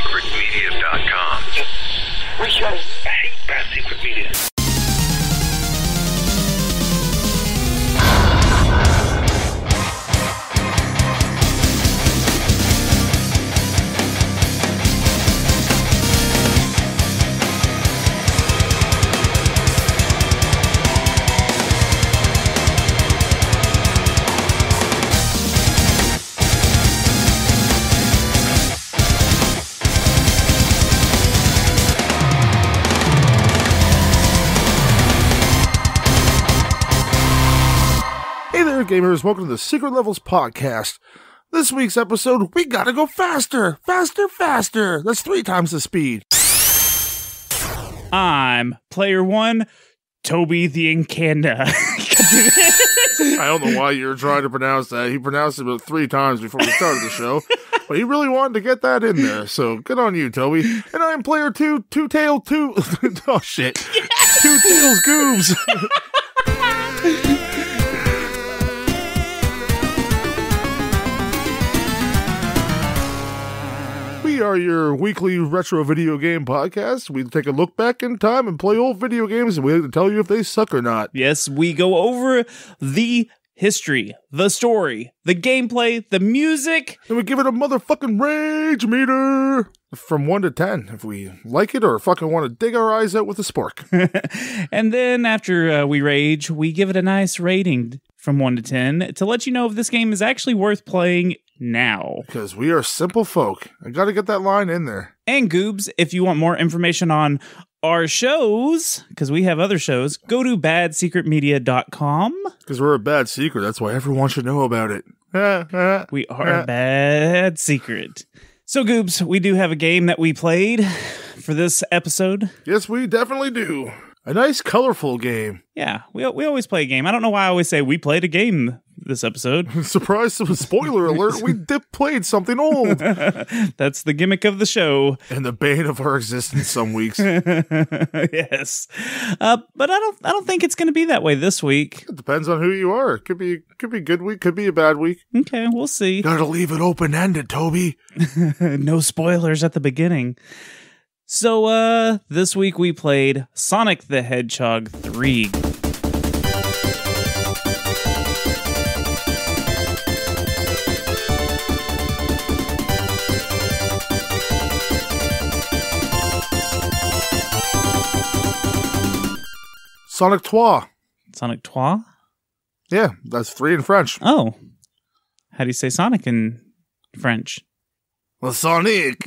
badsecretmedia.com. We shall hate Bad Secret Media. Gamers, welcome to the Secret Levels podcast. This week's episode, we gotta go faster, faster, faster. That's 3 times the speed. I'm player 1, Toby the Incanda. I don't know why you're trying to pronounce that. He pronounced it about 3 times before we started the show, but he really wanted to get that in there, so good on you, Toby. And I'm player 2, oh shit, yeah. Two Tails Goobs. We are your weekly retro video game podcast. We take a look back in time and play old video games, and we like to tell you if they suck or not. Yes, we go over the history, the story, the gameplay, the music. And we give it a motherfucking rage meter from 1 to 10 if we like it or fucking want to dig our eyes out with a spork. And then after we rage, we give it a nice rating from 1 to 10 to let you know if this game is actually worth playing now. Because we are simple folk. I gotta get that line in there. And Goobs, if you want more information on our shows, because we have other shows, go to badsecretmedia.com. Because we're a bad secret. That's why everyone should know about it. We are a bad secret. So, Goobs, we do have a game that we played for this episode. Yes, we definitely do. A nice, colorful game. Yeah, we always play a game. I don't know why I always say we played a game this episode. Surprise, spoiler alert, we played something old. That's the gimmick of the show. And the bane of our existence some weeks. Yes. But I don't think it's going to be that way this week. It depends on who you are. It could be a good week, could be a bad week. Okay, we'll see. Gotta leave it open-ended, Toby. No spoilers at the beginning. So, this week we played Sonic the Hedgehog 3. Sonic 3. Sonic 3? Yeah, that's 3 in French. Oh. How do you say Sonic in French? Well, Sonic.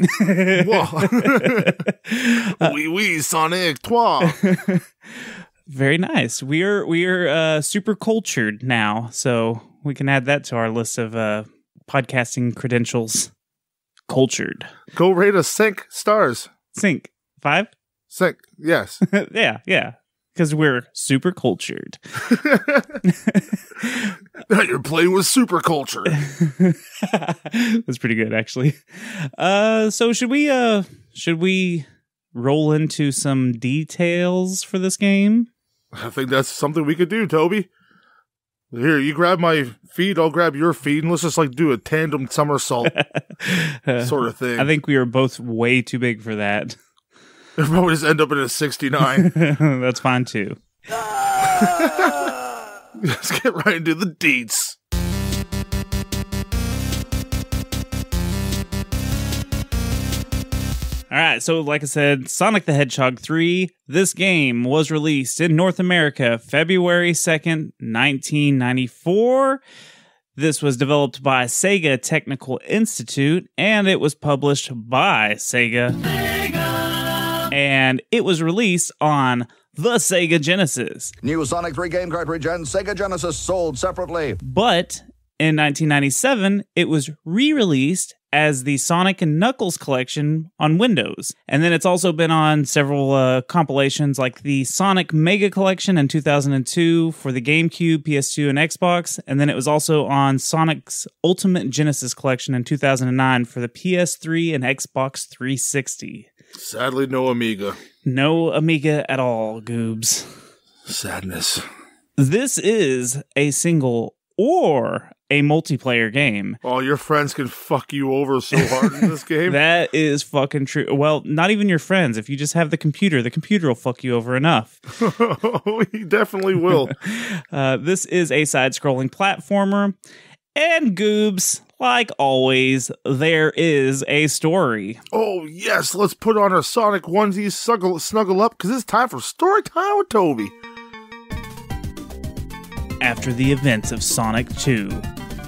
Oui, Sonic 3. Very nice. We're super cultured now, so we can add that to our list of podcasting credentials. Cultured. Go rate us 5 stars. 5? 6, yes. Yeah. Because we're super cultured. Now you're playing with super culture. That's pretty good, actually. So should we roll into some details for this game? I think that's something we could do, Toby. Here, you grab my feet, I'll grab your feet, and let's just do a tandem somersault sort of thing. I think we are both way too big for that. We'll probably just end up in a 69. That's fine, too. Let's get right into the deets. Alright, so like I said, Sonic the Hedgehog 3, this game was released in North America February 2nd, 1994. This was developed by Sega Technical Institute, and it was published by Sega. And it was released on the Sega Genesis. New Sonic 3 game cartridge and Sega Genesis sold separately. But in 1997, it was re-released as the Sonic and Knuckles collection on Windows. And then it's also been on several compilations like the Sonic Mega Collection in 2002 for the GameCube, PS2, and Xbox. And then it was also on Sonic's Ultimate Genesis Collection in 2009 for the PS3 and Xbox 360. Sadly, no Amiga. No Amiga at all, Goobs. Sadness. This is a single or a multiplayer game. Oh, your friends can fuck you over so hard in this game. That is fucking true. Well, not even your friends. If you just have the computer will fuck you over enough. He definitely will. This is a side-scrolling platformer. And Goobs, like always, there is a story. Oh, yes. Let's put on our Sonic onesies, snuggle up, because it's time for story time with Toby. After the events of Sonic 2,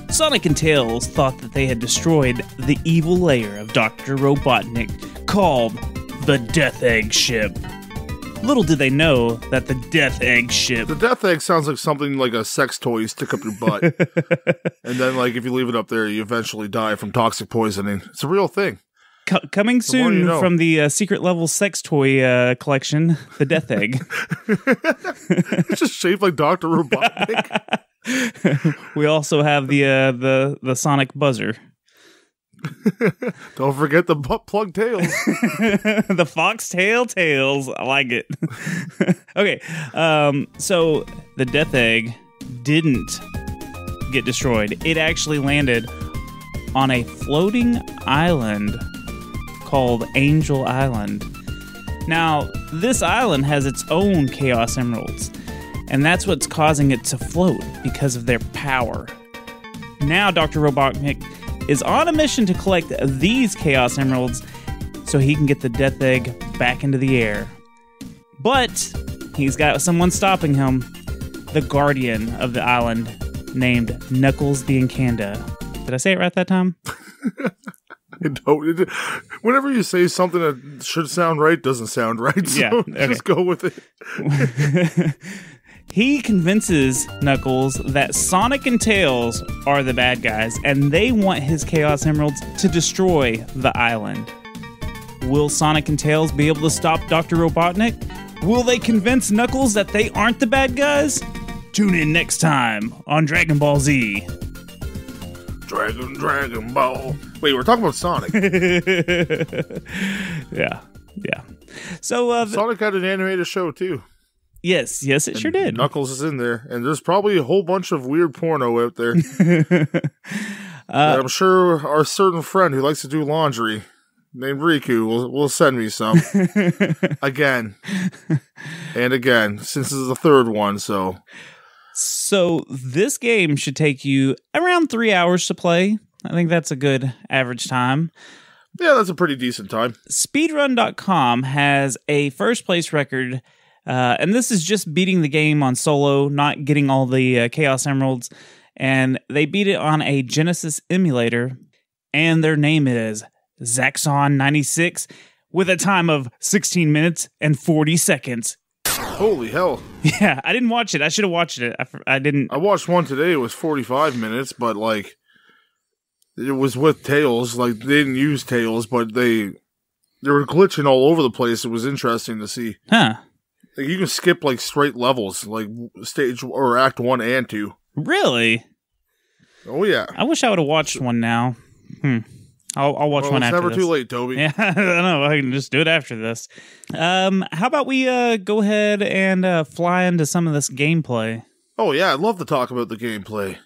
Sonic and Tails thought that they had destroyed the evil lair of Dr. Robotnik called the Death Egg Ship. Little did they know that the Death Egg Ship... The Death Egg sounds like something like a sex toy you stick up your butt. And then, like, if you leave it up there, you eventually die from toxic poisoning. It's a real thing. Coming soon from the secret level sex toy collection, the Death Egg. It's just shaped like Dr. Robotnik. We also have the Sonic buzzer. Don't forget the butt plug tails. The foxtail tails. I like it. Okay, so the Death Egg didn't get destroyed. It actually landed on a floating island called Angel Island. Now, this island has its own Chaos Emeralds, and that's what's causing it to float because of their power. Now, Dr. Robotnik is on a mission to collect these Chaos Emeralds so he can get the Death Egg back into the air. But he's got someone stopping him, the guardian of the island, named Knuckles the Incanda. Did I say it right that time? Whenever you say something that should sound right, doesn't sound right. So yeah, okay. Just go with it. He convinces Knuckles that Sonic and Tails are the bad guys, and they want his Chaos Emeralds to destroy the island. Will Sonic and Tails be able to stop Dr. Robotnik? Will they convince Knuckles that they aren't the bad guys? Tune in next time on Dragon Ball Z. Dragon Ball. Wait, we're talking about Sonic. Yeah. So Sonic had an animated show too. Yes, it sure did. Knuckles is in there, and there's probably a whole bunch of weird porno out there. I'm sure our certain friend who likes to do laundry, named Riku, will send me some. Again. And again, since this is the third one, so... So this game should take you around 3 hours to play. I think that's a good average time. Yeah, that's a pretty decent time. Speedrun.com has a first place record, and this is just beating the game on solo, not getting all the Chaos Emeralds, and they beat it on a Genesis emulator, and their name is Zaxxon96 with a time of 16 minutes and 40 seconds. Holy hell. Yeah, I didn't watch it. I should have watched it. I didn't. I watched one today. It was 45 minutes, but like, it was with Tails. Like, they didn't use Tails, but they were glitching all over the place. It was interesting to see. Huh. Like, you can skip like straight levels, like stage or act 1 and 2. Really? Oh yeah. I wish I would have watched one now. I'll watch one after this. It's never too late, Toby. Yeah, I don't know. I can just do it after this. How about we go ahead and fly into some of this gameplay? Oh yeah, I'd love to talk about the gameplay.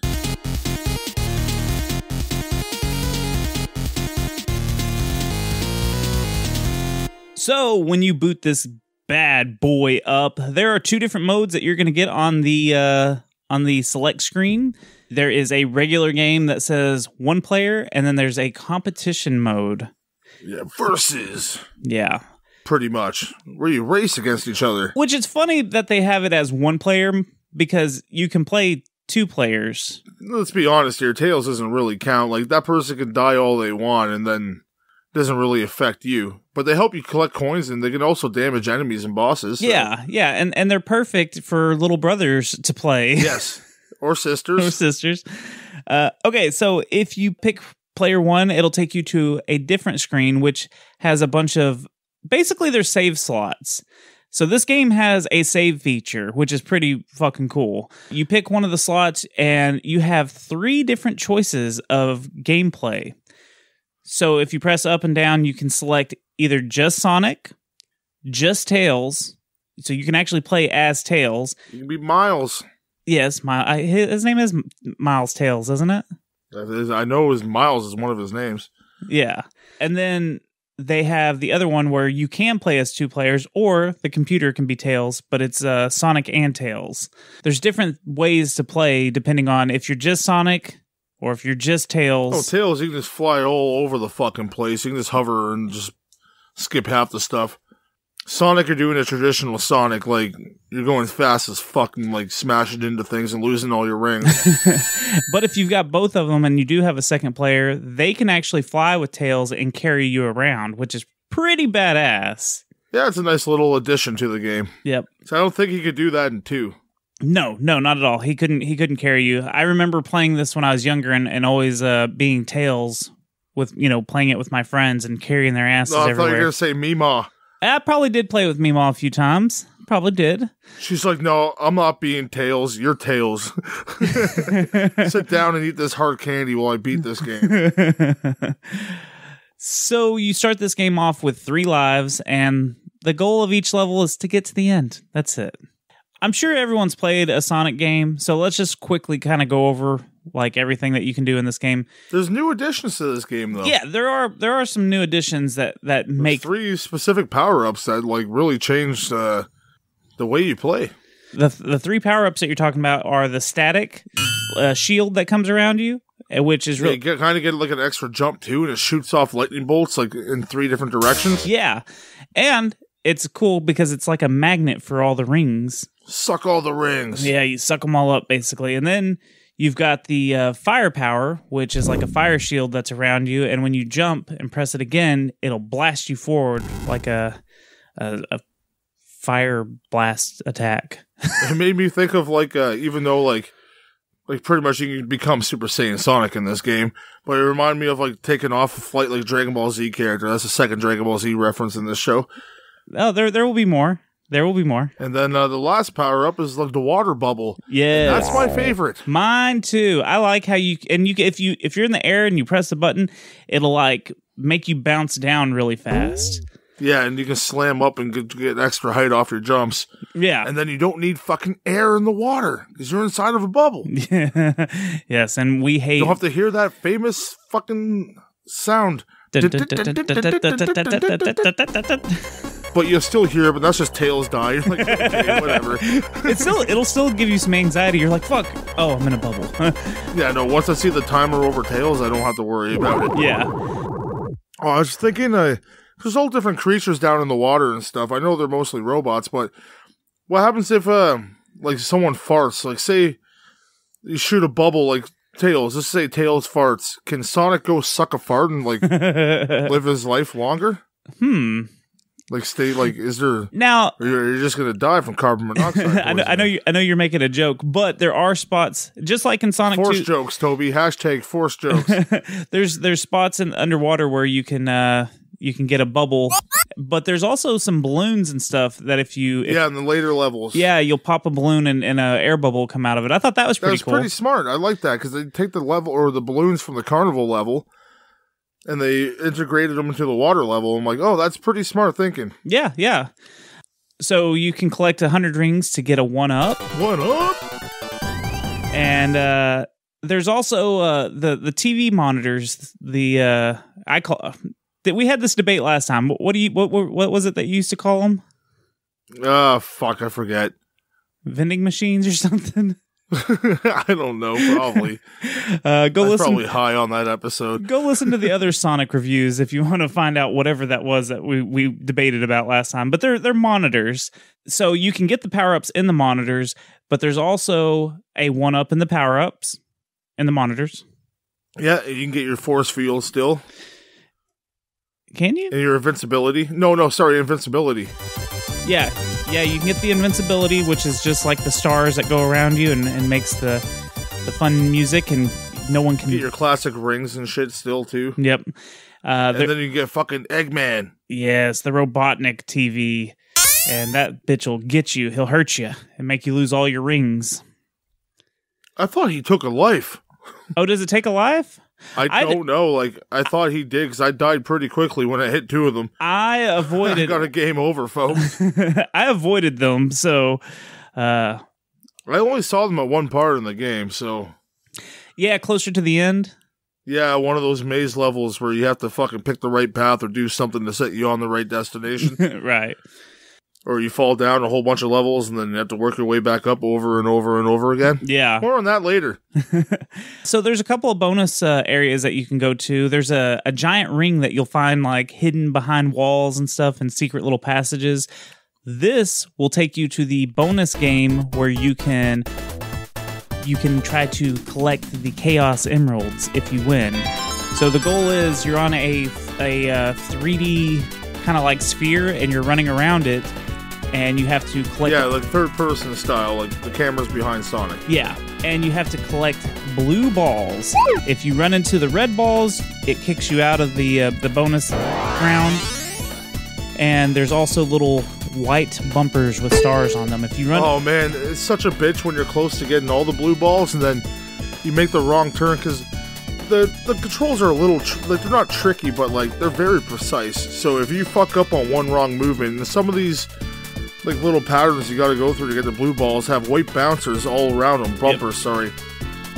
So, when you boot this bad boy up, there are 2 different modes that you're going to get on the select screen. There is a regular game that says 1 player, and then there's a competition mode. Yeah, versus. Yeah. Pretty much. Where you race against each other. Which is funny that they have it as 1 player, because you can play 2 players. Let's be honest here, Tails doesn't really count. Like, that person can die all they want, and then it doesn't really affect you. But they help you collect coins, and they can also damage enemies and bosses. So. Yeah, and they're perfect for little brothers to play. Yes. Or sisters. Or sisters. Okay, so if you pick player 1, it'll take you to a different screen, which has a bunch of... Basically, they're save slots. So this game has a save feature, which is pretty fucking cool. You pick one of the slots, and you have 3 different choices of gameplay. So if you press up and down, you can select either just Sonic, just Tails. So you can actually play as Tails. You can be Miles. Yes, his name is Miles Tails, isn't it? I know his Miles is one of his names. Yeah. And then they have the other one where you can play as 2 players, or the computer can be Tails, but it's Sonic and Tails. There's different ways to play depending on if you're just Sonic or if you're just Tails. Oh, Tails, you can just fly all over the fucking place. You can just hover and just skip half the stuff. Sonic, you're doing a traditional Sonic, like, you're going fast as fuck and, like, smashing into things and losing all your rings. But if you've got both of them and you do have a second player, they can actually fly with Tails and carry you around, which is pretty badass. Yeah, it's a nice little addition to the game. Yep. So I don't think he could do that in 2. No, not at all. He couldn't carry you. I remember playing this when I was younger and always being Tails with, playing it with my friends and carrying their asses everywhere. I thought you were going to say Meemaw. I probably did play with Meemaw a few times. Probably did. She's like, no, I'm not being Tails. You're Tails. Sit down and eat this hard candy while I beat this game. So you start this game off with 3 lives, and the goal of each level is to get to the end. That's it. I'm sure everyone's played a Sonic game, so let's just quickly kind of go over like everything that you can do in this game. There's new additions to this game, though. Yeah, there are some new additions that make 3 specific power-ups that like really change the way you play. The 3 power-ups that you're talking about are the static shield that comes around you, which is really you kind of get like an extra jump too, and it shoots off lightning bolts like in 3 different directions. Yeah, and it's cool because it's like a magnet for all the rings. Suck all the rings. Yeah, you suck them all up, basically. And then you've got the firepower, which is like a fire shield that's around you. And when you jump and press it again, it'll blast you forward like a fire blast attack. It made me think of like, even though like pretty much you can become Super Saiyan Sonic in this game, but it reminded me of like taking off a flight like Dragon Ball Z character. That's the second Dragon Ball Z reference in this show. Oh, there will be more. There will be more. And then the last power-up is like the water bubble. Yeah. That's my favorite. Mine too. I like how if you're in the air and you press the button, it'll like make you bounce down really fast. Yeah, and you can slam up and get extra height off your jumps. Yeah. And then you don't need fucking air in the water because you're inside of a bubble. Yes, and we hate... You don't have to hear that famous fucking sound. But you'll still hear it, but that's just Tails dying. Like, okay, whatever. It'll still give you some anxiety. You're like, fuck, oh, I'm in a bubble. Yeah, no, once I see the timer over Tails, I don't have to worry about it. Yeah. Oh, I was thinking, there's all different creatures down in the water and stuff. I know they're mostly robots, but what happens if, like, someone farts? Like, say you shoot a bubble, like, Tails. Let's say Tails farts. Can Sonic go suck a fart and, like, live his life longer? Like, stay, like, is there... Now... You're just going to die from carbon monoxide. I know you're making a joke, but there are spots, just like in Sonic 2... Force jokes, Toby. Hashtag force jokes. There's spots in underwater where you can get a bubble, but there's also some balloons and stuff that if yeah, in the later levels. Yeah, you'll pop a balloon and an air bubble will come out of it. I thought that was pretty cool. That's pretty smart. I like that because they take the level or the balloons from the carnival level and they integrated them into the water level. I'm like, oh, that's pretty smart thinking. Yeah. So you can collect 100 rings to get a 1-up. 1-up? And there's also the TV monitors. We had this debate last time. What was it that you used to call them? Fuck, I forget. Vending machines or something? I don't know, probably. Probably high on that episode. Go listen to the other Sonic reviews if you want to find out whatever that was that we debated about last time. But they're monitors. So you can get the power-ups in the monitors, but there's also a 1-up in the power-ups in the monitors. Yeah, you can get your force field still. Can you? And your invincibility. No, sorry, invincibility. Yeah, you can get the invincibility, which is just like the stars that go around you and makes the fun music, and no one can... Get your classic rings and shit still, too. Yep. And then you get fucking Eggman. Yes, the Robotnik TV. And that bitch will get you. He'll hurt you and make you lose all your rings. I thought he took a life. Oh, does it take a life? I don't know. Like, I thought he did because I died pretty quickly when I hit 2 of them. I avoided... I got a game over, folks. I avoided them, so... I only saw them at one part in the game, so... Yeah, closer to the end. Yeah, one of those maze levels where you have to fucking pick the right path or do something to set you on the right destination. Right. Or you fall down a whole bunch of levels and then you have to work your way back up over and over and over again. Yeah. More on that later. So there's a couple of bonus areas that you can go to. There's a giant ring that you'll find like hidden behind walls and stuff and secret little passages. This will take you to the bonus game where you can try to collect the Chaos Emeralds if you win. So the goal is you're on a 3D kind of like sphere and you're running around it. And you have to collect... Yeah, like third-person style, like the camera's behind Sonic. Yeah, and you have to collect blue balls. If you run into the red balls, it kicks you out of the bonus round. And there's also little white bumpers with stars on them. If you run... Oh, man, it's such a bitch when you're close to getting all the blue balls and then you make the wrong turn, because the controls are a little... they're not tricky, but, like, they're very precise. So if you fuck up on one wrong movement, and some of these... like little patterns you gotta go through to get the blue balls have white bouncers all around them. Bumpers, sorry.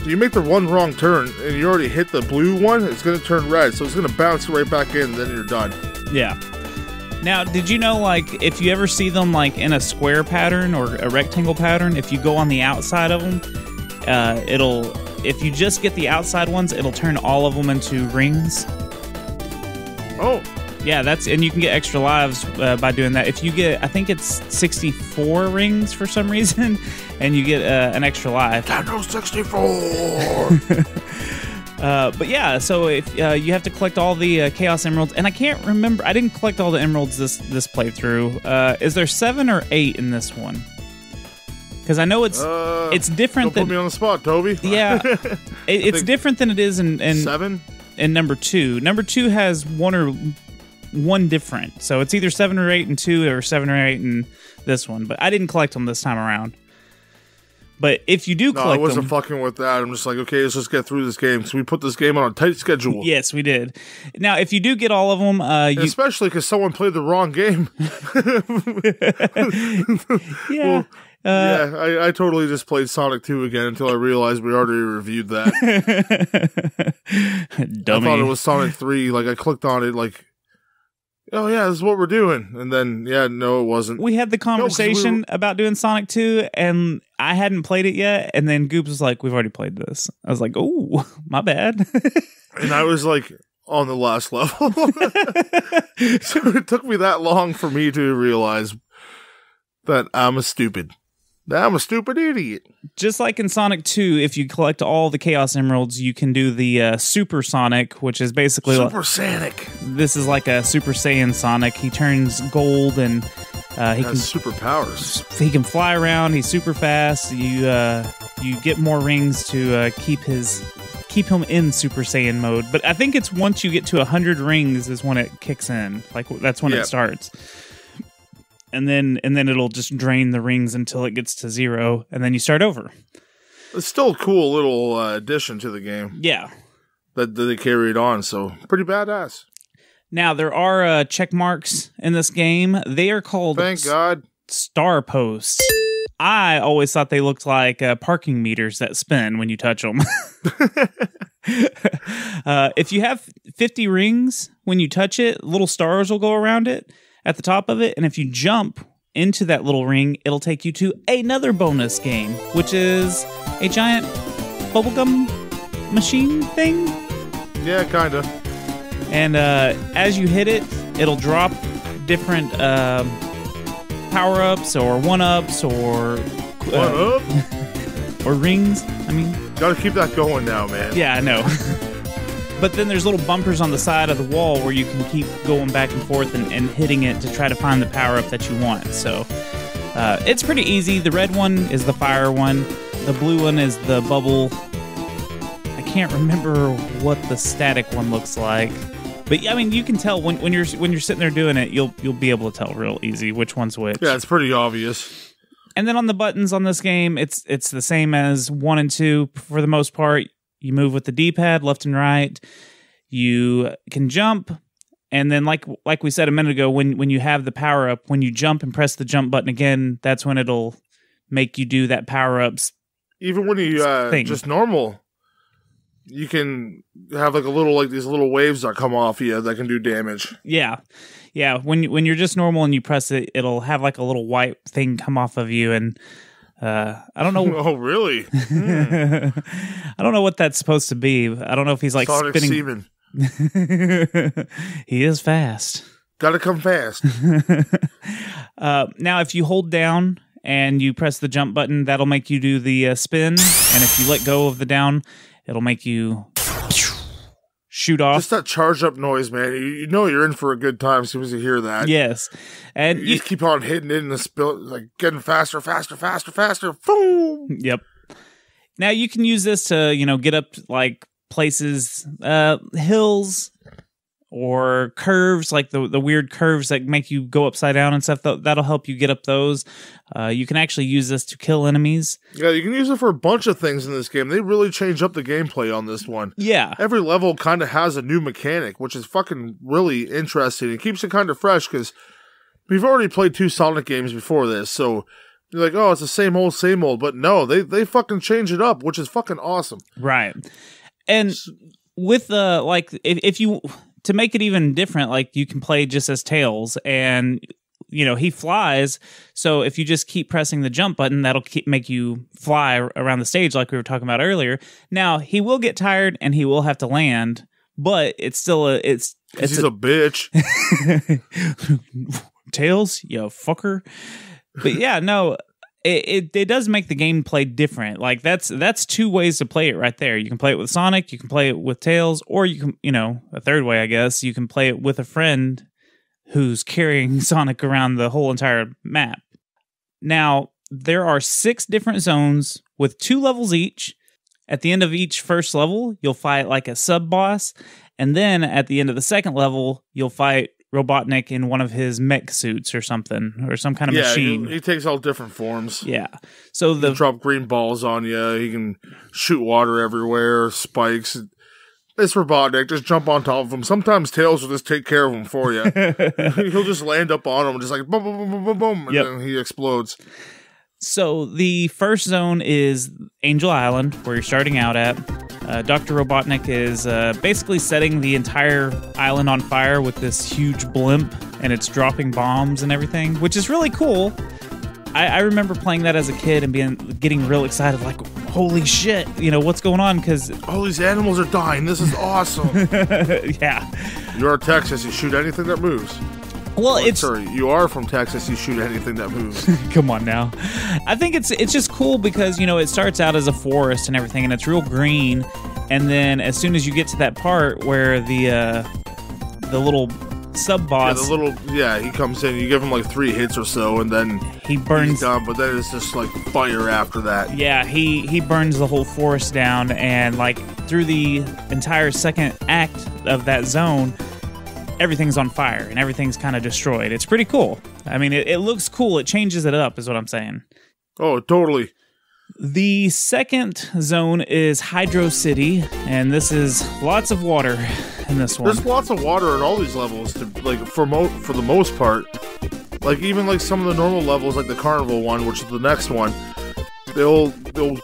You make the one wrong turn and you already hit the blue one, it's gonna turn red, so it's gonna bounce right back in, then you're done. Yeah. Now, did you know, like, if you ever see them, like, in a square pattern or a rectangle pattern, if you go on the outside of them, if you just get the outside ones, it'll turn all of them into rings. Oh. Yeah, and you can get extra lives by doing that. If you get, I think it's 64 rings for some reason, and you get an extra life. Nintendo 64! But yeah, so if you have to collect all the Chaos Emeralds, and I can't remember, I didn't collect all the Emeralds this playthrough. Is there 7 or 8 in this one? Because I know it's different. Don't put me on the spot, Toby. Yeah, it's different than it is in 7? In number 2. Number 2 has one different. So it's either 7 or 8 in 2 or 7 or 8 in this one. But I didn't collect them this time around. But if you do collect them... No, I wasn't fucking with that. I'm just like, okay, let's just get through this game. So we put this game on a tight schedule. Yes, we did. Now, if you do get all of them... especially because someone played the wrong game. Yeah. I totally just played Sonic 2 again until I realized we already reviewed that. Dummy. I thought it was Sonic 3. Like, I clicked on it like... oh yeah, this is what we're doing. And then, yeah, no, it wasn't. We had the conversation about doing Sonic 2, and I hadn't played it yet, and then Goops was like, we've already played this. I was like, oh, my bad. And I was like, on the last level. So it took me that long for me to realize that I'm a stupid idiot. Just like in Sonic 2, if you collect all the Chaos Emeralds, you can do the Super Sonic, which is basically... Super Sonic! This is like a Super Saiyan Sonic. He turns gold and he has superpowers. He can fly around. He's super fast. You get more rings to keep him in Super Saiyan mode. But I think it's once you get to 100 rings is when it kicks in. Like, that's when it starts. And then it'll just drain the rings until it gets to 0, and then you start over. It's still a cool little addition to the game. Yeah. That they carried on, so pretty badass. Now, there are check marks in this game. They are called... Thank God. Star posts. I always thought they looked like parking meters that spin when you touch them. If you have 50 rings, when you touch it, little stars will go around it at the top of it, and if you jump into that little ring, it'll take you to another bonus game, which is a giant bubblegum machine thing. Yeah, kinda. And as you hit it, it'll drop different power-ups or one-ups or or rings. I mean, gotta keep that going now, man. Yeah, I know. But then there's little bumpers on the side of the wall where you can keep going back and forth and hitting it to try to find the power-up that you want. So it's pretty easy. The red one is the fire one. The blue one is the bubble. I can't remember what the static one looks like. But I mean, you can tell when you're sitting there doing it, you'll be able to tell real easy which one's which. Yeah, it's pretty obvious. And then on the buttons on this game, it's the same as 1 and 2 for the most part. You move with the D-pad left and right. You can jump, and then like we said a minute ago, when you have the power up, when you jump and press the jump button again, that's when it'll make you do that power-ups. Even when you just normal, you can have like these little waves that come off you that can do damage. Yeah. When you're just normal and you press it, it'll have like a little white thing come off of you, and I don't know. Oh, really? I don't know what that's supposed to be. I don't know if he's like Sonic spinning. Seaman. He is fast. Gotta come fast. Now, if you hold down and you press the jump button, that'll make you do the spin. And if you let go of the down, it'll make you shoot off. Just that charge up noise, man. You know you're in for a good time as soon as you hear that. Yes. And you just keep on hitting it in the spill, like getting faster. Boom! Yep. Now you can use this to, get up like places, hills, or curves, like the weird curves that make you go upside down and stuff. That'll help you get up those. You can actually use this to kill enemies. Yeah, you can use it for a bunch of things in this game. They really change up the gameplay on this one. Yeah. Every level kind of has a new mechanic, which is fucking really interesting. It keeps it kind of fresh because we've already played 2 Sonic games before this, so you're like, oh, it's the same old. But no, they fucking change it up, which is fucking awesome. Right. And with if you... To make it even different, like you can play just as Tails, and he flies. So if you just keep pressing the jump button, that'll make you fly around the stage, like we were talking about earlier. Now he will get tired and he will have to land, but it's still he's a bitch. Tails, you fucker. But yeah, no. It does make the gameplay different. Like that's 2 ways to play it right there. You can play it with Sonic, you can play it with Tails, or you can, a third way, I guess, you can play it with a friend who's carrying Sonic around the whole entire map. Now, there are 6 different zones with 2 levels each. At the end of each first level, you'll fight like a sub-boss, and then at the end of the second level, you'll fight Robotnik in one of his mech suits or something, or some kind of machine. He takes all different forms. Yeah. So he can drop green balls on you. He can shoot water everywhere, spikes. It's Robotnik. Just jump on top of him. Sometimes Tails will just take care of him for you. He'll just land up on him, just like boom, boom, boom, boom, boom, boom, and then he explodes. So the first zone is Angel Island, where you're starting out at. Dr. Robotnik is basically setting the entire island on fire with this huge blimp, and it's dropping bombs and everything, which is really cool. I remember playing that as a kid and getting real excited, like, holy shit, what's going on? Because all these animals are dying. This is awesome. Yeah. You're Texas. You shoot anything that moves. Well, you are from Texas. You shoot anything that moves. Come on now. I think it's just cool because, it starts out as a forest and everything, and it's real green. And then as soon as you get to that part where the little sub-boss... he comes in. You give him like 3 hits or so, and then he burns... He's done, but then it's just like fire after that. Yeah, he burns the whole forest down, and like through the entire second act of that zone... everything's on fire and everything's kind of destroyed. It's pretty cool. I mean, it looks cool. It changes it up is what I'm saying. Oh, totally. The second zone is Hydro City, and this is lots of water in this one. There's lots of water in all these levels, for the most part. Like, even like some of the normal levels, like the Carnival one, which is the next one, they'll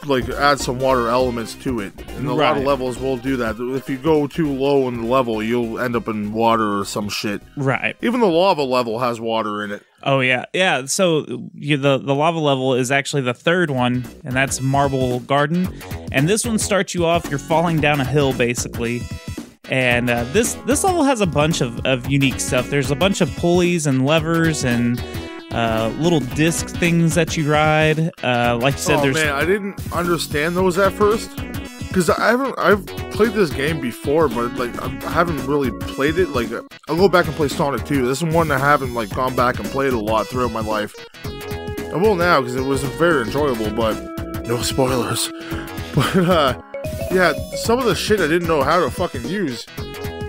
like add some water elements to it, and a lot of levels will do that. If you go too low in the level, you'll end up in water or some shit. Right. Even the lava level has water in it. Oh yeah. So the lava level is actually the third one, and that's Marble Garden. And this one starts you off. You're falling down a hill basically. And this level has a bunch of unique stuff. There's a bunch of pulleys and levers and little disc things that you ride. Like you said, man, I didn't understand those at first because I've played this game before, but like I haven't really played it. Like I'll go back and play Sonic 2. This is one I haven't like gone back and played a lot throughout my life. I will now because it was very enjoyable, but no spoilers. But yeah, some of the shit I didn't know how to fucking use.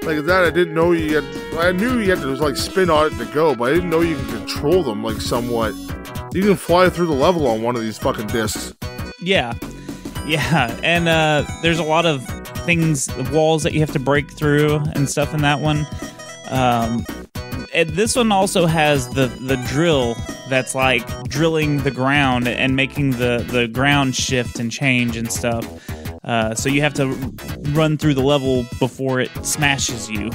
Like that, I didn't know I knew you had to like spin on it to go, but I didn't know you can control them like somewhat. You can fly through the level on one of these fucking discs. Yeah, and there's a lot of things, walls that you have to break through and stuff in that one. This one also has the drill that's like drilling the ground and making the ground shift and change and stuff. So you have to run through the level before it smashes you.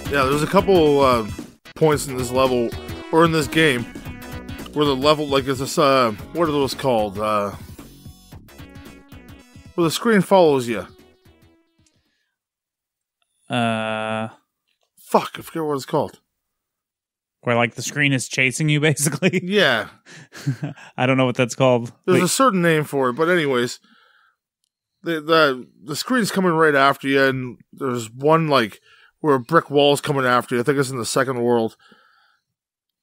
Yeah, there's a couple points in this level, or in this game, where the level, like, is this, what are those called? Where the screen follows you. Fuck, I forget what it's called. Where, like, the screen is chasing you, basically? Yeah. I don't know what that's called. There's a certain name for it, but anyways, the screen's coming right after you, and there's one, like, where a brick wall's coming after you. I think it's in the second world,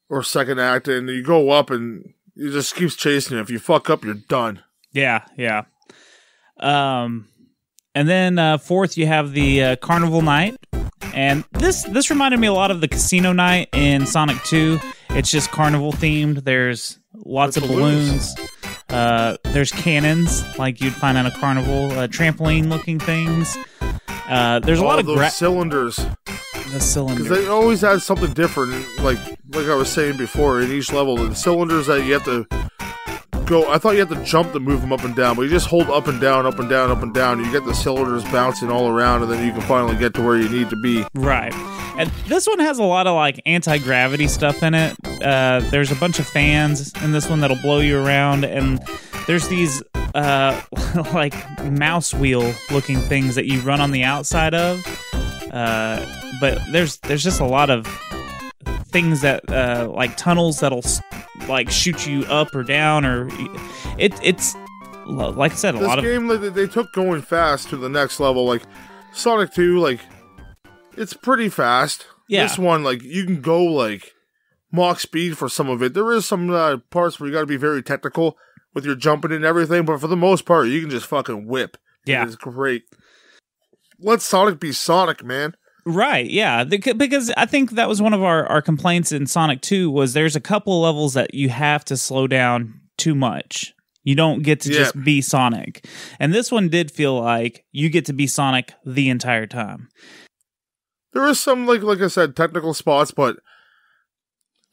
or second act, and you go up, and it just keeps chasing you. If you fuck up, you're done. Yeah. And then fourth, you have the Carnival Night. And this reminded me a lot of the Casino Night in Sonic 2. It's just carnival themed. There's lots of balloons. There's cannons, like you'd find on a carnival. Trampoline looking things. There's a lot of those cylinders. The cylinders. Because they always add something different. Like I was saying before, in each level, the cylinders that you have to go. I thought you had to jump to move them up and down, but you just hold up and down, up and down, up and down. You get the cylinders bouncing all around, and then you can finally get to where you need to be. Right. And this one has a lot of like anti-gravity stuff in it. There's a bunch of fans in this one that'll blow you around, and there's these like mouse wheel looking things that you run on the outside of. But there's just a lot of things that like tunnels that'll like shoot you up or down, or it's like I said, a lot of this game they took going fast to the next level. Like Sonic 2, like it's pretty fast. Yeah. This one, like you can go like Mach speed for some of it. There is some parts where you got to be very technical with your jumping and everything, but for the most part, you can just fucking whip. Yeah, it's great. Let Sonic be Sonic, man. Right, yeah, because I think that was one of our complaints in Sonic 2 was there's a couple of levels that you have to slow down too much. You don't get to just be Sonic. And this one did feel like you get to be Sonic the entire time. There is some, like I said, technical spots, but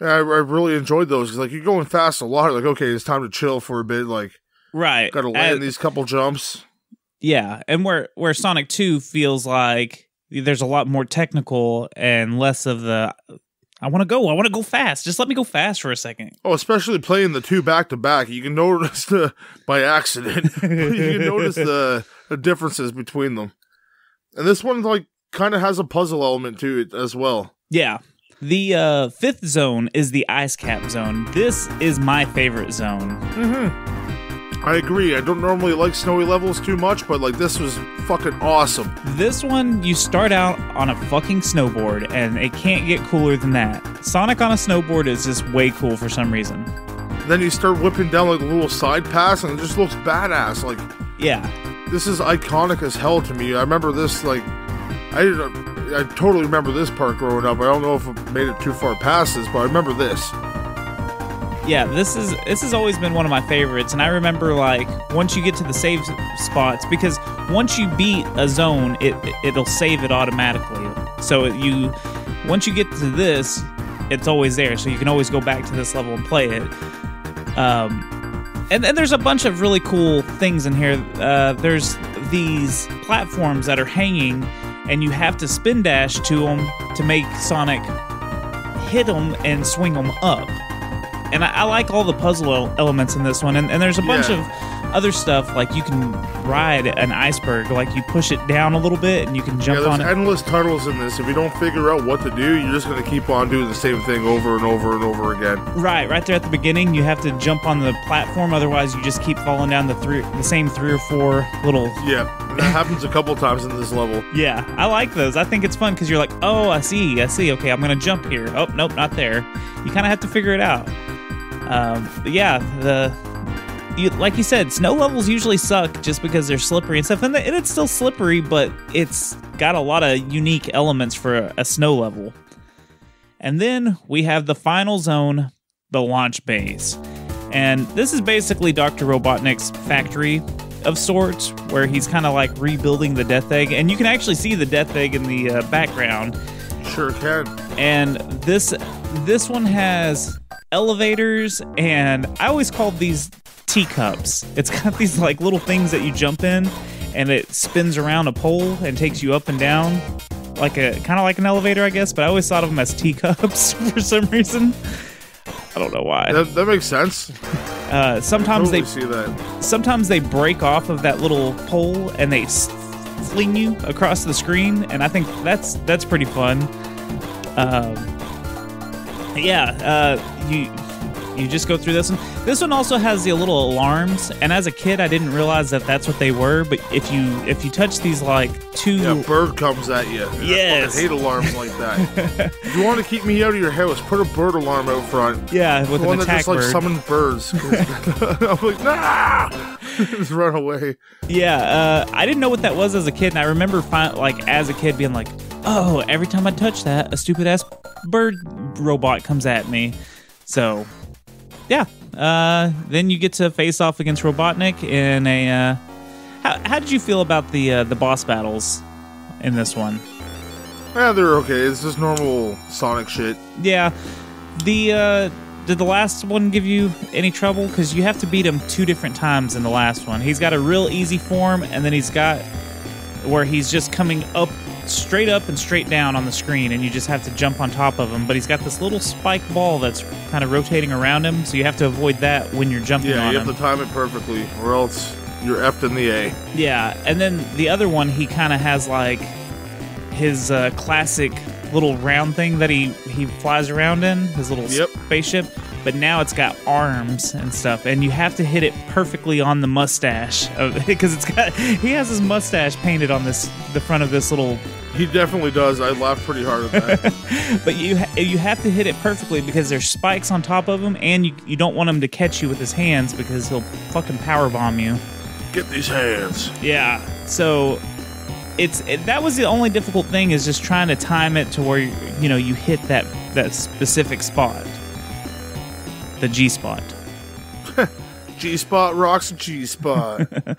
I really enjoyed those. Because, like, you're going fast a lot. Like, okay, it's time to chill for a bit. Like, right, got to land these couple jumps. Yeah, and where Sonic 2 feels like there's a lot more technical and less of the I want to go fast. Just let me go fast for a second. Oh, especially playing the two back to back, you can notice by accident. You can notice the differences between them. And this one like kind of has a puzzle element to it as well. Yeah. The fifth zone is the ice cap zone. This is my favorite zone. Mm-hmm. I agree. I don't normally like snowy levels too much, but like this was fucking awesome. This one, you start out on a fucking snowboard, and it can't get cooler than that. Sonic on a snowboard is just way cool for some reason. Then you start whipping down like a little side pass, and it just looks badass. Like, yeah, this is iconic as hell to me. I remember this like, I totally remember this part growing up. I don't know if it made it too far past this, but I remember this. Yeah, this has always been one of my favorites, and I remember like once you get to the save spots, because once you beat a zone, it'll save it automatically. So once you get to this, it's always there, so you can always go back to this level and play it. And there's a bunch of really cool things in here. There's these platforms that are hanging, and you have to spin dash to them to make Sonic hit them and swing them up. And I like all the puzzle elements in this one. And there's a bunch of other stuff, like you can ride an iceberg, like you push it down a little bit and you can jump on it. There's endless tunnels in this. If you don't figure out what to do, you're just going to keep on doing the same thing over and over and over again. Right there at the beginning, you have to jump on the platform, otherwise you just keep falling down the same 3 or 4 little... Yeah, that happens a couple times in this level. Yeah, I like those. I think it's fun because you're like, oh, I see. Okay, I'm going to jump here. Oh, nope, not there. You kind of have to figure it out. But yeah, like you said, snow levels usually suck just because they're slippery and stuff, and it's still slippery, but it's got a lot of unique elements for a snow level. And then we have the final zone, the launch base. And this is basically Dr. Robotnik's factory of sorts, where he's kind of like rebuilding the Death Egg, and you can actually see the Death Egg in the background. sure can. And this one has elevators, and I always called these teacups. It's got these like little things that you jump in, and it spins around a pole and takes you up and down, like kind of like an elevator, I guess. But I always thought of them as teacups for some reason. I don't know why. That makes sense. Sometimes totally see that. Sometimes they break off of that little pole and they fling you across the screen, and I think that's pretty fun. You just go through this one. This one also has the little alarms, and as a kid, I didn't realize that that's what they were. But if you touch these like two, bird comes at you. Yes, I hate alarms like that. If you want to keep me out of your house, put a bird alarm out front. Yeah, with an attack bird. One that just like summons birds. I'm like, nah, just run away. Yeah, I didn't know what that was as a kid, and I remember as a kid being like, oh, every time I touch that, a stupid ass bird robot comes at me. So. Yeah. Then you get to face off against Robotnik in a. How did you feel about the boss battles in this one? Yeah, they're okay. It's just normal Sonic shit. Yeah. Did the last one give you any trouble? Because you have to beat him 2 different times in the last one. He's got a real easy form, and then he's got where he's just coming straight up and straight down on the screen, and you just have to jump on top of him. But he's got this little spike ball that's kind of rotating around him, so you have to avoid that when you're jumping on him. Yeah, you have to time it perfectly, or else you're effed in the A. Yeah, and then the other one, he kind of has like his classic little round thing that he flies around in, his little spaceship. But now it's got arms and stuff, and you have to hit it perfectly on the mustache because he has his mustache painted on the front of this little. He definitely does. I laughed pretty hard at that. But you have to hit it perfectly because there's spikes on top of him, and you don't want him to catch you with his hands because he'll fucking powerbomb you. Get these hands. Yeah. So that was the only difficult thing, is just trying to time it to where you hit that specific spot. The G-spot. G-spot rocks G-spot. That's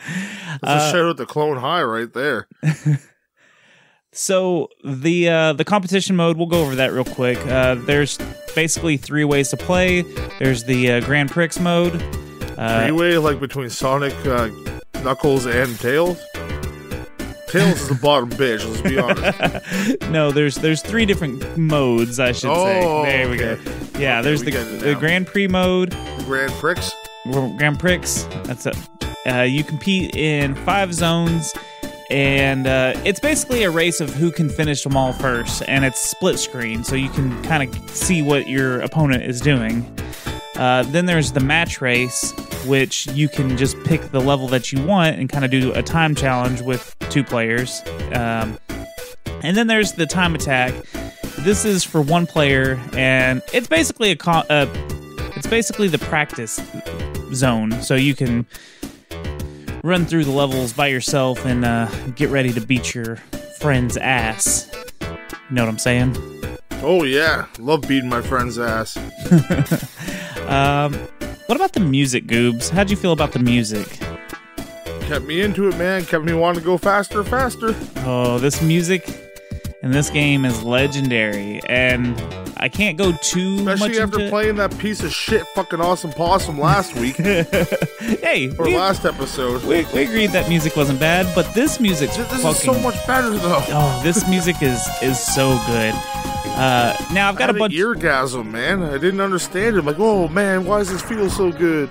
a shout out to Clone High right there. So the competition mode, we'll go over that real quick. There's basically 3 ways to play. There's the Grand Prix mode. 3-way, like between Sonic, Knuckles, and Tails? Tails is the bottom bitch, let's be honest. No, there's 3 different modes, I should say. There we go. Yeah, there's the Grand Prix mode. Grand Prix? Grand Prix. That's it. You compete in 5 zones, and it's basically a race of who can finish them all first, and it's split screen, so you can kind of see what your opponent is doing. Then there's the match race, which you can just pick the level that you want and kind of do a time challenge with 2 players. And then there's the time attack. This is for 1 player, and it's basically the practice zone, so you can run through the levels by yourself and get ready to beat your friend's ass. You know what I'm saying? Oh yeah, love beating my friend's ass. What about the music, Goobs? How'd you feel about the music? Kept me into it, man. Kept me wanting to go faster. Oh, this music in this game is legendary, and I can't go too much Especially after playing that piece of shit fucking Awesome Possum last week. Hey, last episode. We agreed that music wasn't bad, but this music's This is so much better, though. Oh, this music is so good. Now I've got a bunch. Eargasm, man. I didn't understand it. I'm like, oh man, why does this feel so good?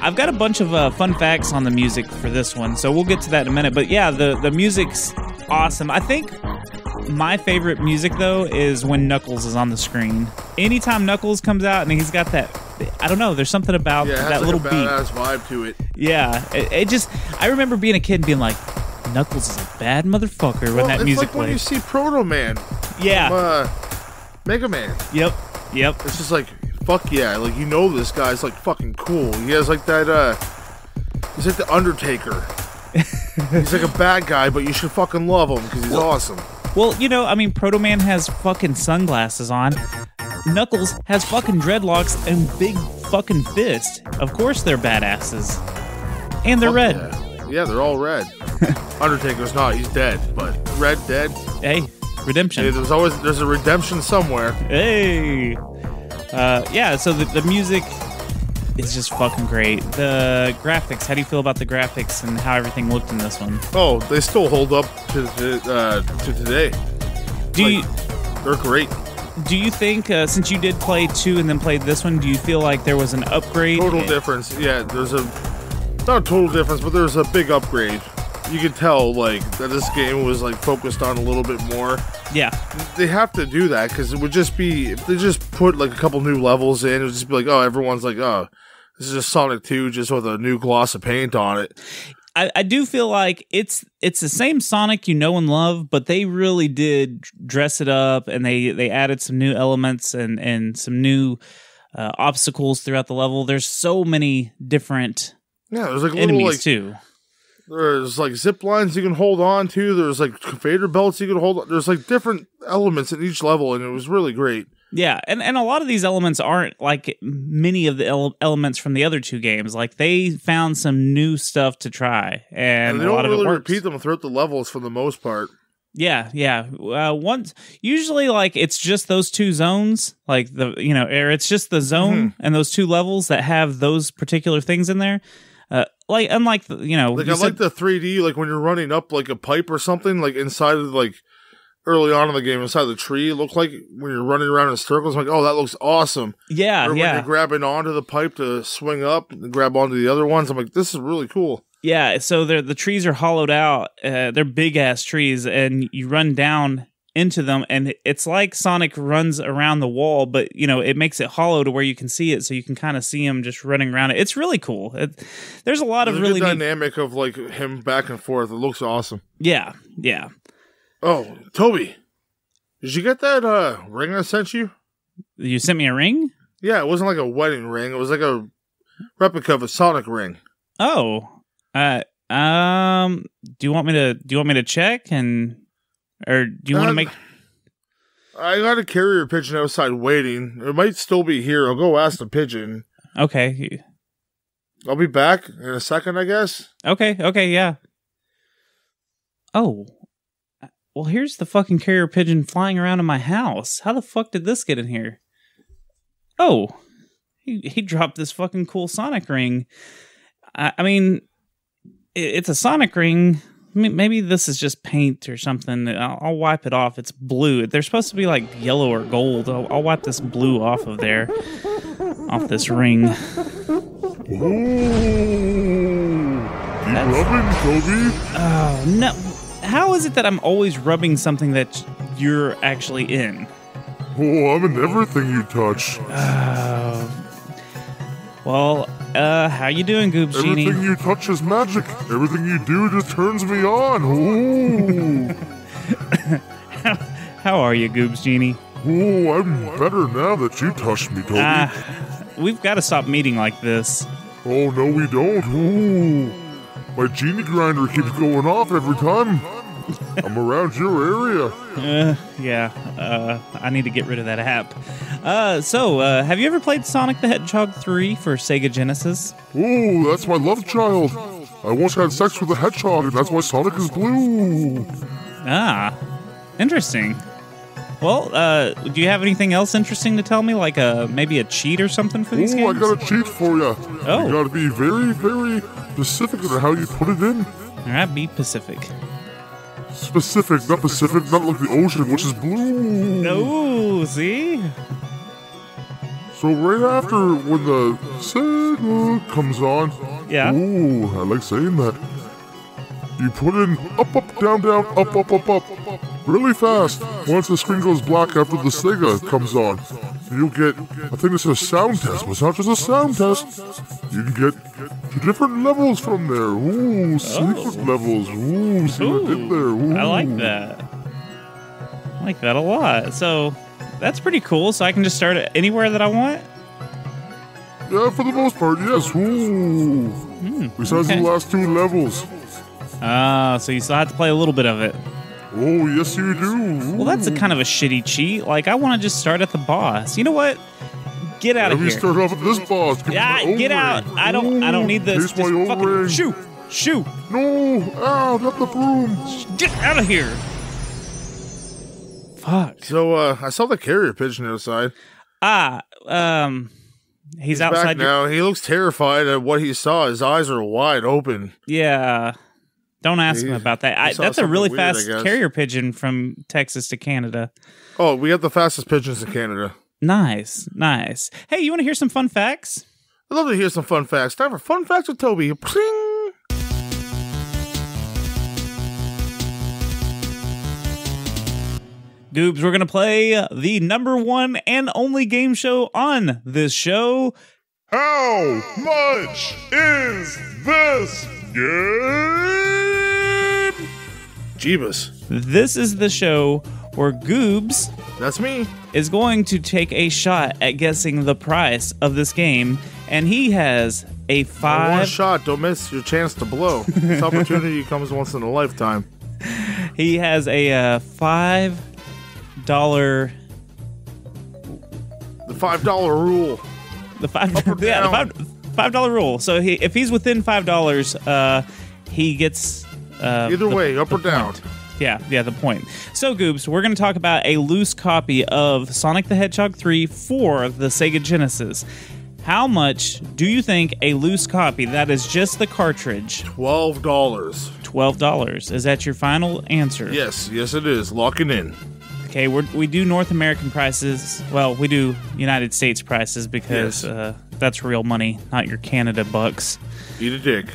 I've got a bunch of fun facts on the music for this one, so we'll get to that in a minute. But yeah, the music's awesome. I think my favorite music, though, is when Knuckles is on the screen. Anytime Knuckles comes out and he's got that, I don't know, there's something about that little beat. Yeah, it has a badass vibe to it. Yeah, it just, I remember being a kid and being like, Knuckles is a bad motherfucker when that music it's like when you plays. see Proto Man. Yeah. From, Mega Man. Yep. It's just like, fuck yeah, like you know this guy's like fucking cool. He has like that, he's like the Undertaker. He's like a bad guy, but you should fucking love him because he's awesome. Well, Proto Man has fucking sunglasses on. Knuckles has fucking dreadlocks and big fucking fist. Of course they're badasses. And they're red. Yeah, they're all red. Undertaker's not, he's dead, but red dead. Hey, Redemption. Hey, there's a redemption somewhere. Hey. Yeah, so the music is just fucking great. The graphics, how do you feel about the graphics and how everything looked in this one? Oh, they still hold up to today. They're great. Do you think, since you did play 2 and then played this one, do you feel like there was an upgrade? Total difference. Yeah, there's not a total difference, but there's a big upgrade. You could tell, like, that this game was, like, focused on a little bit more. Yeah. They have to do that, because it would just be, if they just put, like, a couple new levels in, it would just be like, oh, everyone's like, oh, this is just Sonic 2 just with a new gloss of paint on it. I do feel like it's the same Sonic you know and love, but they really did dress it up, and they added some new elements and some new obstacles throughout the level. There's so many different there's like enemies little, like, too. There's like zip lines you can hold on to. There's like conveyor belts you can hold on. There's like different elements in each level, and it was really great. Yeah, and a lot of these elements aren't like many of the elements from the other 2 games. Like, they found some new stuff to try, and they a lot don't of really it works. repeat them throughout the levels for the most part. Yeah. Usually, like, it's just those 2 zones, like or it's just the zone and those 2 levels that have those particular things in there. Like, unlike like I like the 3D, like when you're running up like a pipe or something, like inside of like early on in the game, inside the tree, it looked like when you're running around in circles. I'm like, oh, that looks awesome. Yeah, or when yeah. you're grabbing onto the pipe to swing up and grab onto the other ones, I'm like, this is really cool. Yeah, so the trees are hollowed out. They're big ass trees, and you run down into them, and it's like Sonic runs around the wall, but it makes it hollow to where you can see it, so you can kind of see him just running around it. It's really cool. There's a lot of really good dynamic of like him back and forth. It looks awesome. Yeah. Oh, Toby, did you get that ring I sent you? You sent me a ring? Yeah, it wasn't like a wedding ring. It was like a replica of a Sonic ring. Oh, do you want me to check or do you want to make? I got a carrier pigeon outside waiting. It might still be here. I'll go ask the pigeon. Okay. I'll be back in a second, I guess. Okay, yeah. Oh, well, here's the fucking carrier pigeon flying around in my house. How the fuck did this get in here? Oh, he dropped this fucking cool Sonic ring. I mean, it's a Sonic ring. Maybe this is just paint or something. I'll wipe it off. It's blue. They're supposed to be like yellow or gold. I'll wipe this blue off of there. Off this ring. Ooh. Keep rubbing, Toby. Oh, no. How is it that I'm always rubbing something that you're actually in? Oh, I'm in everything you touch. Well, how you doing, Goobs Genie? Everything you touch is magic. Everything you do just turns me on. Ooh. How are you, Goobs Genie? Oh, I'm better now that you touched me, Toby. We've got to stop meeting like this. Oh, no, we don't. Ooh. My genie grinder keeps going off every time I'm around your area. I need to get rid of that app. So, have you ever played Sonic the Hedgehog 3 for Sega Genesis? Oh, that's my love child. I once had sex with a hedgehog, and that's why Sonic is blue. Ah, interesting. Well, do you have anything else interesting to tell me, like maybe a cheat or something for these games? I got a cheat for you. Oh. You got to be very, very specific on how you put it in. All right, be Pacific. Specific, not Pacific, not like the ocean, which is blue. No, see? So right after when the Sega comes on, yeah. Ooh, I like saying that. You put in up, up, down, down, up, up, up, up, really fast. Once the screen goes black after the Sega comes on, you'll get, I think this is a sound test, but it's not just a sound test. You can get 2 different levels from there. Ooh, secret levels. Ooh, see what I did there. Ooh. I like that. I like that a lot. So, that's pretty cool. So I can just start it anywhere that I want? Yeah, for the most part, yes. Ooh. Besides the last 2 levels. So you still have to play a little bit of it. Oh, yes you do. Ooh. Well, that's a kind of a shitty cheat. Like, I want to just start at the boss. You know what? Get out of here. Let me start off at this boss. Get out. I don't need this. Just my fucking shoo. No, ow, not the broom. Get out of here. Fuck. So, I saw the carrier pigeon outside. He's Back outside now. He looks terrified at what he saw. His eyes are wide open. Yeah. Don't ask him about that. saw That's a really something weird, fast I guess. carrier pigeon from Texas to Canada. Oh, we have the fastest pigeons in Canada. Nice. Hey, you want to hear some fun facts? I'd love to hear some fun facts. Time for fun facts with Toby. Pling! Goobs, we're going to play the number one and only game show on this show. How much is this game? Jeebus. This is the show where Goobs That's me. is going to take a shot at guessing the price of this game, and he has a One five. shot. Don't miss your chance to blow. This opportunity comes once in a lifetime. He has a $5. The $5 rule. The five, Up or yeah, down? the $5 rule. So if he's within $5, he gets Either way, up or down. Yeah, the point. So, Goobs, we're going to talk about a loose copy of Sonic the Hedgehog 3 for the Sega Genesis. How much do you think a loose copy, that is just the cartridge, $12. $12, is that your final answer? Yes, it is. Locking in. Okay, we do North American prices. Well, we do United States prices because that's real money, not your Canada bucks. Eat a dick.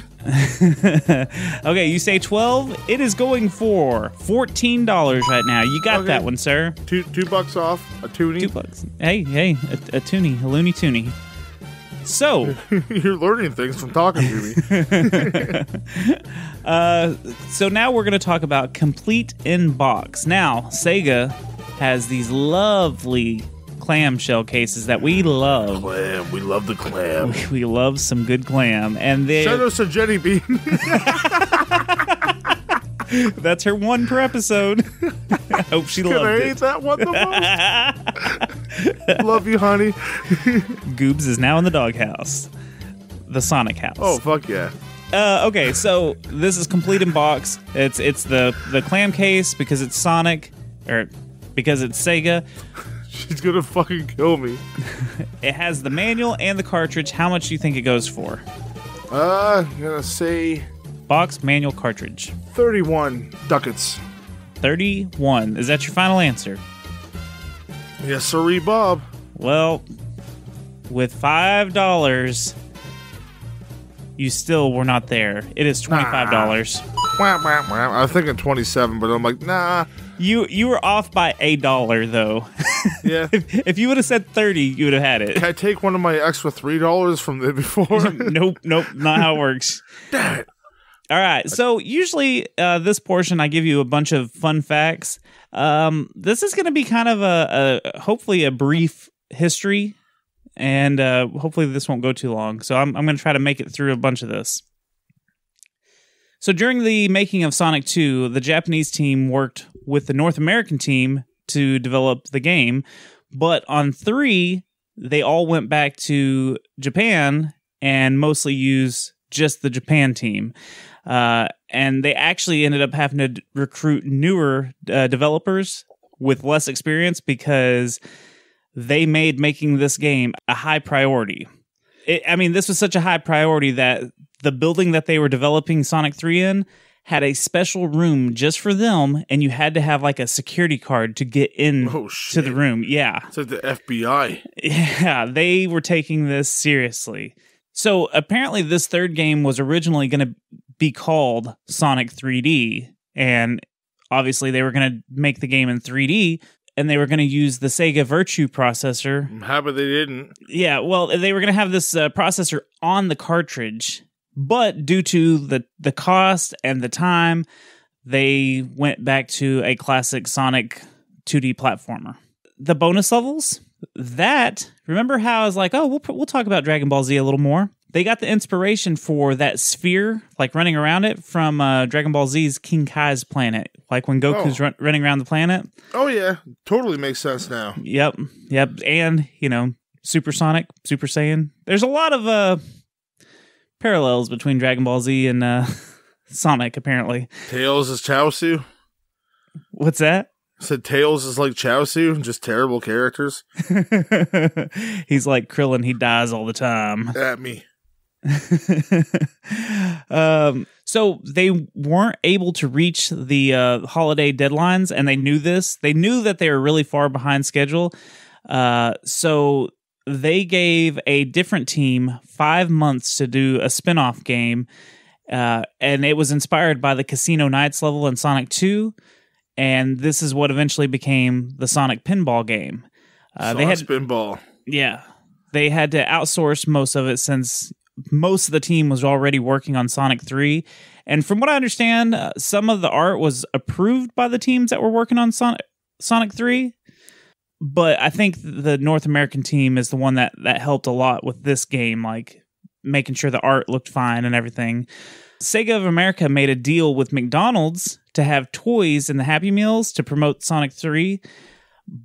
Okay, you say 12. It is going for $14 right now. You got Okay. that one, sir. $2 off. A toonie. $2. Hey, a toonie, a loony toonie. So, You're learning things from talking to me. so now we're going to talk about complete in box. Now, Sega has these lovely clamshell cases that we love. Clam. We love the clam. We love some good clam, and Shout out to Jenny Bean. that's her one per episode. I hope she Can loved I it. hate that one the most? Love you, honey. Goobs is now in the doghouse, the Sonic house. Oh, fuck yeah. Okay, so this is complete in box. It's the clam case because it's Sonic, or because it's Sega. She's gonna fucking kill me. It has the manual and the cartridge. How much do you think it goes for? I'm gonna say Box, manual, cartridge. 31 ducats. 31. Is that your final answer? Yes, sirree, Bob. Well, with $5, you still were not there. It is $25. Wah, wah, wah. I was thinking 27, but I'm like, nah. You were off by $1 though. Yeah. If you would have said 30, you would have had it. Can I take one of my extra $3 from the before? Nope, not how it works. Damn it. All right, so usually this portion I give you a bunch of fun facts. This is going to be kind of a hopefully a brief history, and hopefully this won't go too long. So I'm going to try to make it through a bunch of this. So during the making of Sonic 2, the Japanese team worked with the North American team to develop the game, but on 3, they all went back to Japan and mostly used just the Japan team. And they actually ended up having to recruit newer developers with less experience because they made making this game a high priority. This was such a high priority that the building that they were developing Sonic 3 in had a special room just for them, and you had to have like a security card to get in to the room. Yeah. It's like the FBI. Yeah, they were taking this seriously. So apparently this third game was originally going to be called Sonic 3D, and obviously they were going to make the game in 3D, and they were going to use the Sega Virtue processor. I'm happy they didn't. Yeah, well, they were going to have this processor on the cartridge, but due to the cost and the time, they went back to a classic Sonic 2D platformer. The bonus levels, remember how I was like, oh, we'll talk about Dragon Ball Z a little more. They got the inspiration for that sphere, like running around it, from Dragon Ball Z's King Kai's planet, like when Goku's running around the planet. Oh, yeah. Totally makes sense now. Yep. And, Super Sonic, Super Saiyan. There's a lot of parallels between Dragon Ball Z and Sonic, apparently. Tails is Chaosu. What's that? Said Tails is like Chaozu, just terrible characters. He's like Krillin, he dies all the time. At me. So they weren't able to reach the holiday deadlines, and they knew this. They knew that they were really far behind schedule. So they gave a different team 5 months to do a spin-off game, and it was inspired by the Casino Nights level in Sonic 2, and this is what eventually became the Sonic Pinball game. They had Pinball. Yeah. They had to outsource most of it since most of the team was already working on Sonic 3. And from what I understand, some of the art was approved by the teams that were working on Sonic 3. But I think the North American team is the one that helped a lot with this game, like making sure the art looked fine and everything. Sega of America made a deal with McDonald's to have toys in the Happy Meals to promote Sonic 3.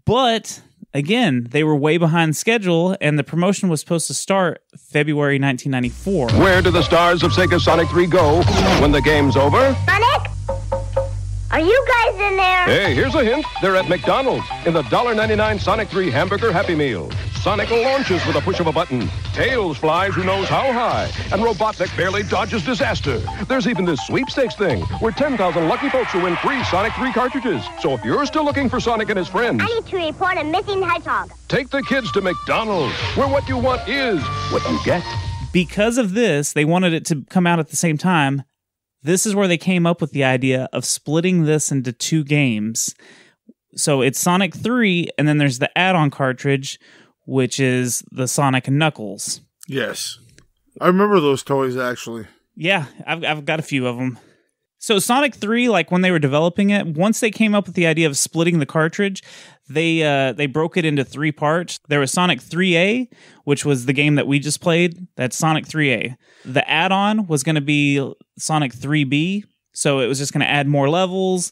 But again, they were way behind schedule, and the promotion was supposed to start February 1994. Where do the stars of Sega Sonic 3 go when the game's over? Sonic? Are you guys in there? Hey, here's a hint. They're at McDonald's in the $1.99 Sonic 3 Hamburger Happy Meal. Sonic launches with a push of a button. Tails flies who knows how high. And Robotnik barely dodges disaster. There's even this sweepstakes thing where 10,000 lucky folks will win free Sonic 3 cartridges. So if you're still looking for Sonic and his friends, I need to report a missing hedgehog. take the kids to McDonald's, where what you want is what you get. Because of this, they wanted it to come out at the same time. This is where they came up with the idea of splitting this into 2 games. So it's Sonic 3, and then there's the add-on cartridge, which is the Sonic and Knuckles. Yes. I remember those toys, actually. Yeah, I've got a few of them. So Sonic 3, like when they were developing it, once they came up with the idea of splitting the cartridge, they broke it into 3 parts. There was Sonic 3A, which was the game that we just played. That's Sonic 3A. The add-on was going to be Sonic 3B, so it was just going to add more levels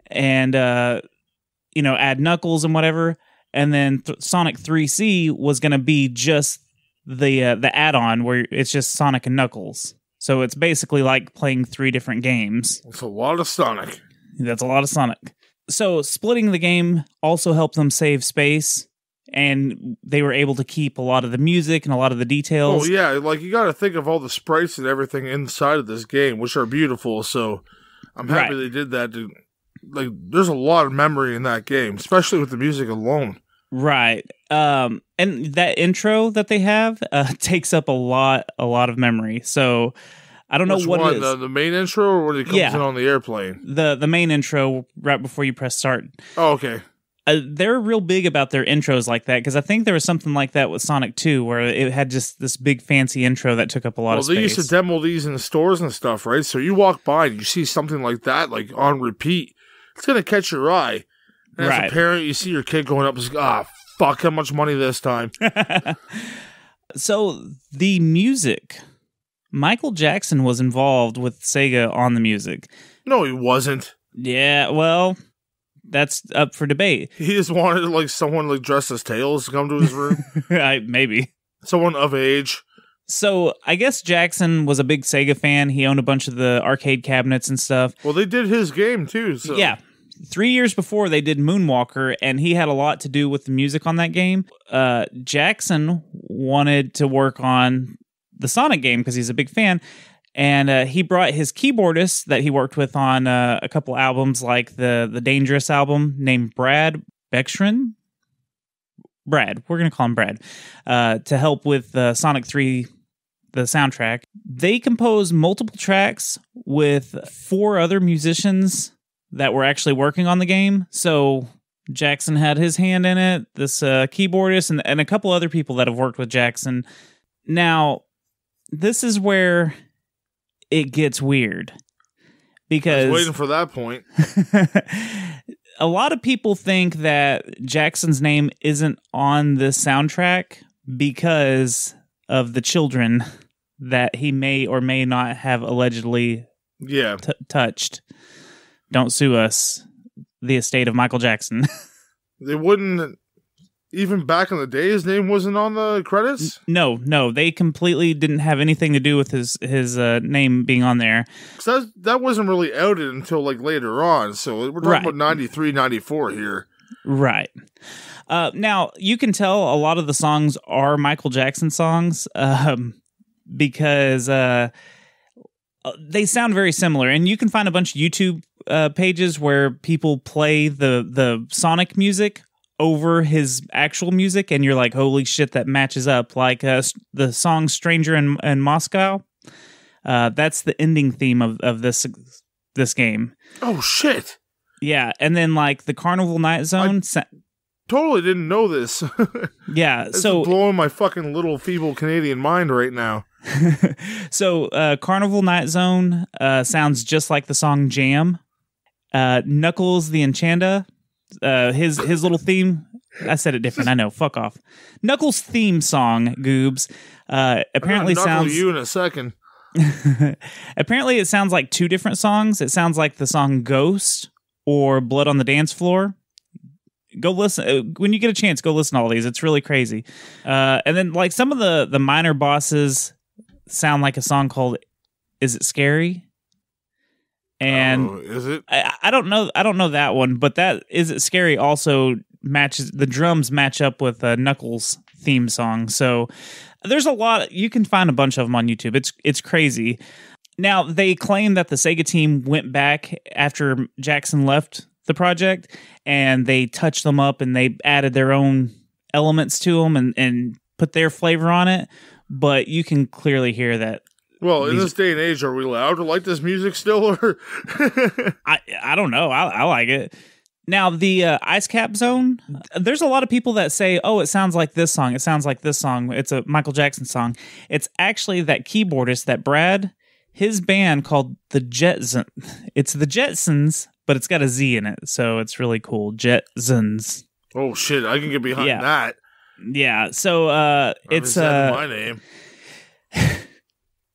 and add Knuckles and whatever. And then Sonic 3C was going to be just the add-on where it's just Sonic and Knuckles. So it's basically like playing 3 different games. That's a lot of Sonic. That's a lot of Sonic. So splitting the game also helped them save space, and they were able to keep a lot of the music and a lot of the details. Oh, yeah, like you got to think of all the sprites and everything inside of this game, which are beautiful, so I'm happy they did that. Like, there's a lot of memory in that game, especially with the music alone. Right. And that intro that they have takes up a lot of memory. So I don't know what it is. The main intro or when it comes in on the airplane? The main intro right before you press start. Oh, okay. They're real big about their intros like that, because I think there was something like that with Sonic 2 where it had just this big fancy intro that took up a lot of space. Well, they used to demo these in the stores and stuff, right? So you walk by and you see something like that, like on repeat. It's going to catch your eye. And as a parent, you see your kid going up and like, fuck, how much money this time? So the music, Michael Jackson was involved with Sega on the music. No, he wasn't. Yeah, well, that's up for debate. He just wanted like someone like dressed as Tails to come to his room. Maybe. Someone of age. So I guess Jackson was a big Sega fan. He owned a bunch of the arcade cabinets and stuff. Well, they did his game too. So. Yeah. 3 years before, they did Moonwalker, and he had a lot to do with the music on that game. Jackson wanted to work on the Sonic game because he's a big fan, and he brought his keyboardist that he worked with on a couple albums, like the Dangerous album, named Brad Beckstrom. Brad, we're going to call him Brad, to help with Sonic 3, the soundtrack. They composed multiple tracks with 4 other musicians that were actually working on the game. So Jackson had his hand in it, this keyboardist, and a couple other people that have worked with Jackson. Now, this is where it gets weird. Because I was waiting for that point. A lot of people think that Jackson's name isn't on this soundtrack because of the children that he may or may not have allegedly touched. Don't sue us, the estate of Michael Jackson. They wouldn't. even back in the day, his name wasn't on the credits? No, they completely didn't have anything to do with his name being on there. Because that wasn't really outed until like later on, so we're talking about 93, 94 here. Right. Now, you can tell a lot of the songs are Michael Jackson songs because they sound very similar. And you can find a bunch of YouTube pages where people play the Sonic music over his actual music, and you're like, holy shit, that matches up. Like the song Stranger in Moscow. That's the ending theme of this game. Oh, shit. Yeah, and then like the Carnival Night Zone... Totally didn't know this. Yeah, it's so blowing my fucking little feeble Canadian mind right now. So Carnival Night Zone sounds just like the song Jam. Knuckles the Enchanter, his little theme. I said it different. I know. Fuck off. Knuckles' theme song, Goobs, apparently sounds. You in a second. Apparently, it sounds like two different songs. It sounds like the song Ghost or Blood on the Dance Floor. Go listen when you get a chance. Go listen to all these. It's really crazy. And then like some of the minor bosses sound like a song called "Is It Scary?" And is it? I don't know. I don't know that one, but that "Is It Scary" also matches. The drums match up with Knuckles' theme song. So there's a lot. You can find a bunch of them on YouTube. It's crazy. Now they claim that the Sega team went back after Jackson left the project, and they touched them up and they added their own elements to them and put their flavor on it. But you can clearly hear that. Well, in this day and age, are we allowed to like this music still? Or I don't know. I like it. Now, the Ice Cap Zone, there's a lot of people that say, oh, it sounds like this song. It sounds like this song. It's a Michael Jackson song. It's actually that keyboardist, that Brad, his band called the Jetsons. It's the Jetsons, but it's got a Z in it, so it's really cool. Jetsons. Oh, shit. I can get behind that. Yeah, so it's... my name.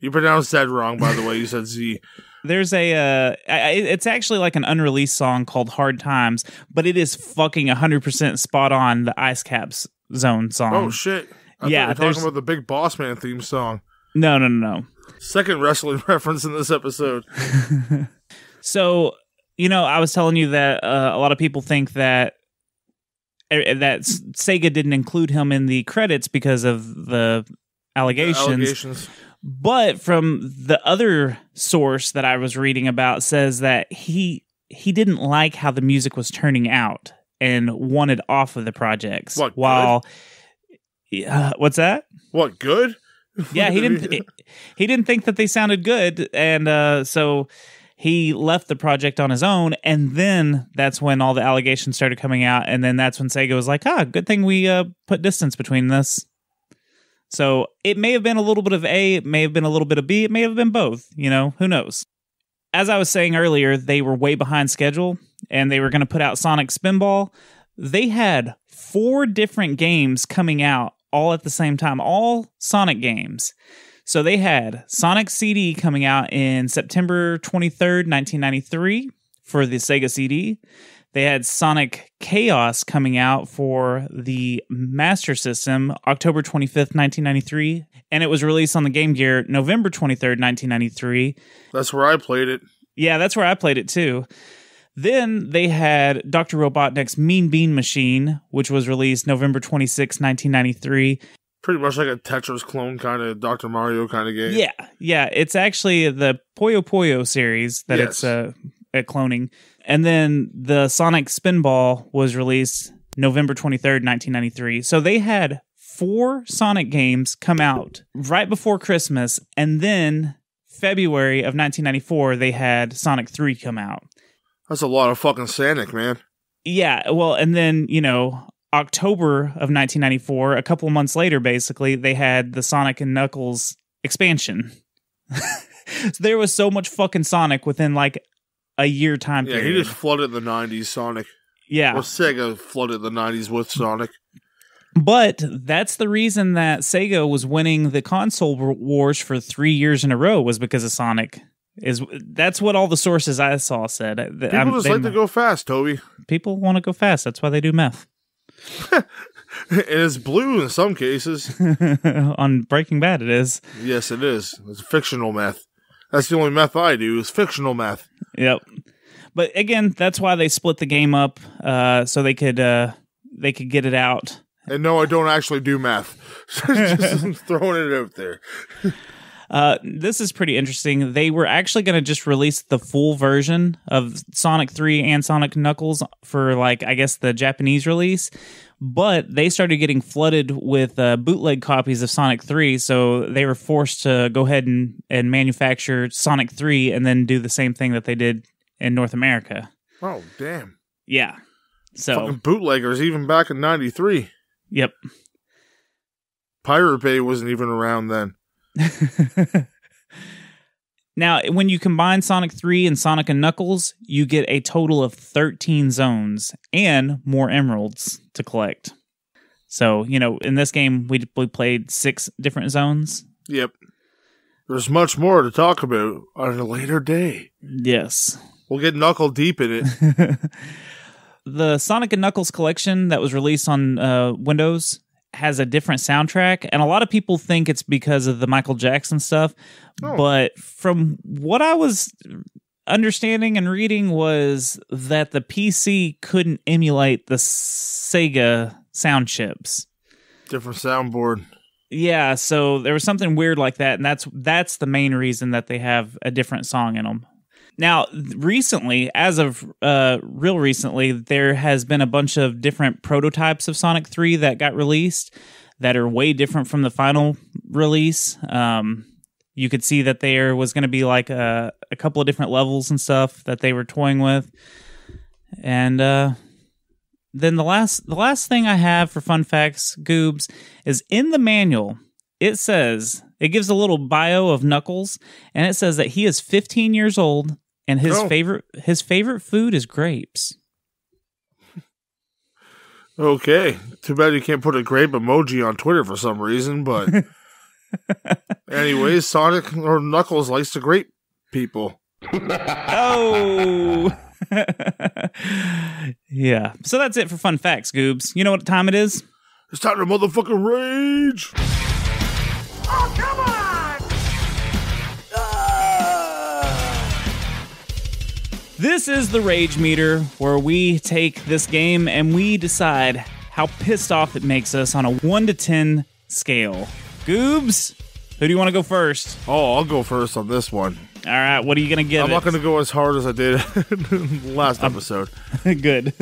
You pronounced that wrong, by the way. You said Z. There's it's actually like an unreleased song called Hard Times, but it is fucking 100% spot on the Ice Caps Zone song. Oh, shit. I thought you were talking about the Big Boss Man theme song. No. Second wrestling reference in this episode. So, I was telling you that a lot of people think that Sega didn't include him in the credits because of the allegations. But from the other source that I was reading about says that he didn't like how the music was turning out and wanted off of the projects. What? What's that? What, good? Yeah, he didn't think that they sounded good, and so he left the project on his own. And then that's when all the allegations started coming out, and then that's when Sega was like, good thing we put distance between this. So it may have been a little bit of A, it may have been a little bit of B, it may have been both, who knows. As I was saying earlier, they were way behind schedule, and they were going to put out Sonic Spinball. They had 4 different games coming out all at the same time, all Sonic games. So they had Sonic CD coming out in September 23rd, 1993 for the Sega CD. They had Sonic Chaos coming out for the Master System October 25th, 1993, and it was released on the Game Gear November 23rd, 1993. That's where I played it. Yeah, that's where I played it too. Then they had Dr. Robotnik's Mean Bean Machine, which was released November 26th, 1993. Pretty much like a Tetris clone kind of Dr. Mario kind of game. Yeah. It's actually the Puyo Puyo series that it's cloning. And then the Sonic Spinball was released November 23rd, 1993. So they had 4 Sonic games come out right before Christmas. And then February of 1994, they had Sonic 3 come out. That's a lot of fucking Sonic, man. Yeah, well, and then, October of 1994, a couple of months later, basically, they had the Sonic and Knuckles expansion. So there was so much fucking Sonic within like a year time period. Yeah, he just flooded the 90s Sonic. Yeah. Well, Sega flooded the 90s with Sonic. But that's the reason that Sega was winning the console wars for 3 years in a row, was because of Sonic. That's what all the sources I saw said. People just like to go fast, Toby. People want to go fast. That's why they do meth. And it's blue in some cases. On Breaking Bad, it is. Yes, it is. It's fictional meth. That's the only meth I do is fictional meth. Yep. But again, that's why they split the game up so they could get it out. And no, I don't actually do meth. Just throwing it out there. This is pretty interesting. They were actually going to just release the full version of Sonic 3 and Sonic Knuckles for, like, I guess the Japanese release, but they started getting flooded with bootleg copies of Sonic 3, so they were forced to go ahead and manufacture Sonic 3 and then do the same thing that they did in North America. Oh, damn. Yeah. So fucking bootleggers, even back in 93. Yep. Pirate Bay wasn't even around then. Now, when you combine Sonic 3 and Sonic and Knuckles, you get a total of 13 zones and more emeralds to collect. So, in this game, we played 6 different zones. Yep. There's much more to talk about on a later day. Yes. We'll get knuckle deep in it. The Sonic and Knuckles collection that was released on Windows has a different soundtrack, and a lot of people think it's because of the Michael Jackson stuff. Oh. But from what I was understanding and reading was that the PC couldn't emulate the Sega sound chips. Different soundboard. Yeah, so there was something weird like that, and that's the main reason that they have a different song in them. Now, recently, as of real recently, there has been a bunch of different prototypes of Sonic 3 that got released that are way different from the final release. You could see that there was going to be like a couple of different levels and stuff that they were toying with. And then the last thing I have for fun facts, Goobs, is in the manual, it gives a little bio of Knuckles, and it says that he is 15 years old. And his favorite food is grapes. Okay. Too bad you can't put a grape emoji on Twitter for some reason, but anyways, Sonic or Knuckles likes to grape people. Oh. Yeah. So that's it for fun facts, Goobs. You know what time it is? It's time to motherfucking rage. Oh, come on! This is the Rage Meter, where we take this game and we decide how pissed off it makes us on a 1 to 10 scale. Goobs, who do you want to go first? Oh, I'll go first on this one. All right, what are you going to give I'm not going to go as hard as I did in the last episode. Good.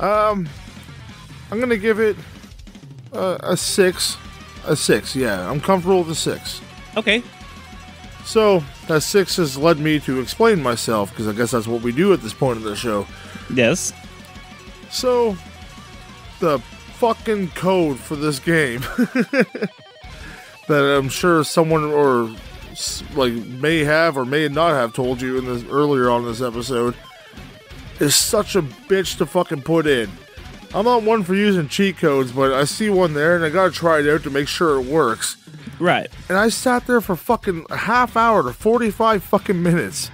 I'm going to give it a 6. A 6, yeah. I'm comfortable with a 6. Okay. So, that 6 has led me to explain myself, because I guess that's what we do at this point of the show. Yes. So, the fucking code for this game that I'm sure someone may have or may not have told you in this earlier on in this episode is such a bitch to fucking put in. I'm not one for using cheat codes, but I see one there and I gotta try it out to make sure it works. Right. And I sat there for fucking a half hour to 45 fucking minutes.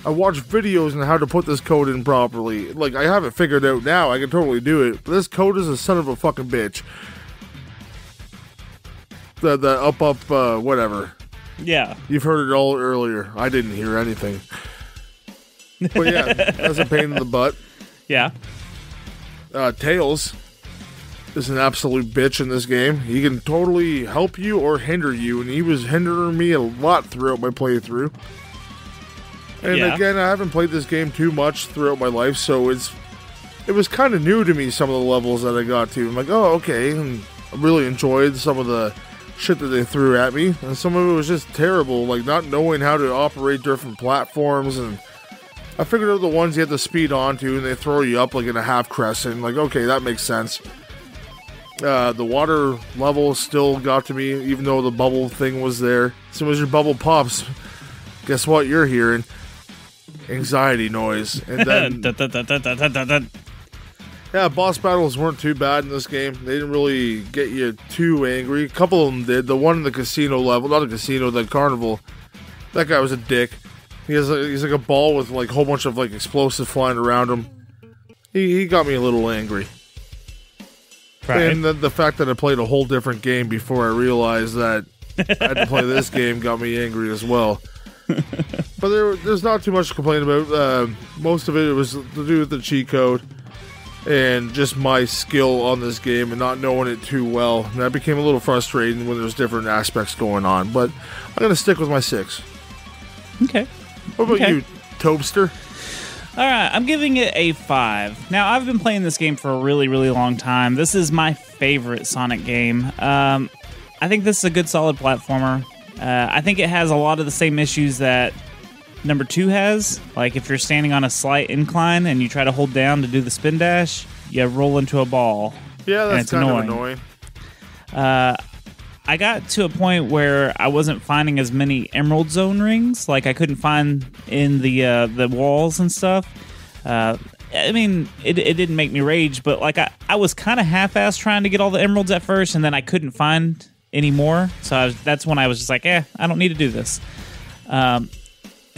I watched videos on how to put this code in properly. Like, I have it figured out now. I can totally do it. But this code is a son of a fucking bitch. The whatever. Yeah. You've heard it all earlier. I didn't hear anything. But yeah, that's a pain in the butt. Yeah. Tails is an absolute bitch in this game. He can totally help you or hinder you, and he was hindering me a lot throughout my playthrough. And again, I haven't played this game too much throughout my life, so it was kind of new to me, some of the levels that I got to. I'm like, oh, okay, and I really enjoyed some of the shit that they threw at me, and some of it was just terrible, like not knowing how to operate different platforms, and I figured out the ones you have to speed onto, and they throw you up like in a half crescent, like, okay, that makes sense. The water level still got to me, even though the bubble thing was there. As soon as your bubble pops, guess what you're hearing? Anxiety noise. And then yeah, boss battles weren't too bad in this game. They didn't really get you too angry. A couple of them did. The one in the casino level, not the casino, the carnival, that guy was a dick. He's like a ball with like a whole bunch of like explosives flying around him. He got me a little angry. Right. And the fact that I played a whole different game before I realized that I had to play this game got me angry as well. But there's not too much to complain about. Most of it was to do with the cheat code and just my skill on this game and not knowing it too well. And that became a little frustrating when there's different aspects going on. But I'm going to stick with my 6. Okay. What about you, Tobster? All right, I'm giving it a 5. Now, I've been playing this game for a really, really long time. This is my favorite Sonic game. I think this is a good, solid platformer. I think it has a lot of the same issues that number 2 has. Like, if you're standing on a slight incline and you try to hold down to do the spin dash, you roll into a ball. Yeah, that's kind of annoying. I got to a point where I wasn't finding as many Emerald Zone rings, like I couldn't find in the walls and stuff. I mean, it didn't make me rage, but like I was kind of half-assed trying to get all the emeralds at first, and then I couldn't find any more. So that's when I was just like, I don't need to do this.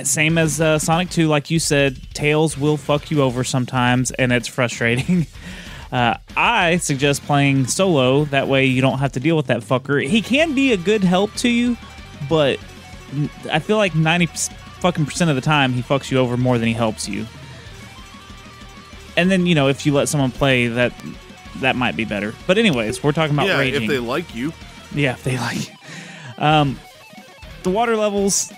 Same as Sonic 2, like you said, Tails will fuck you over sometimes, and it's frustrating. I suggest playing solo, that way you don't have to deal with that fucker. He can be a good help to you, but I feel like 90% of the time he fucks you over more than he helps you. And then, if you let someone play, that might be better. But anyways, we're talking about raging. Yeah, if they like you. Yeah, if they like you. The water levels,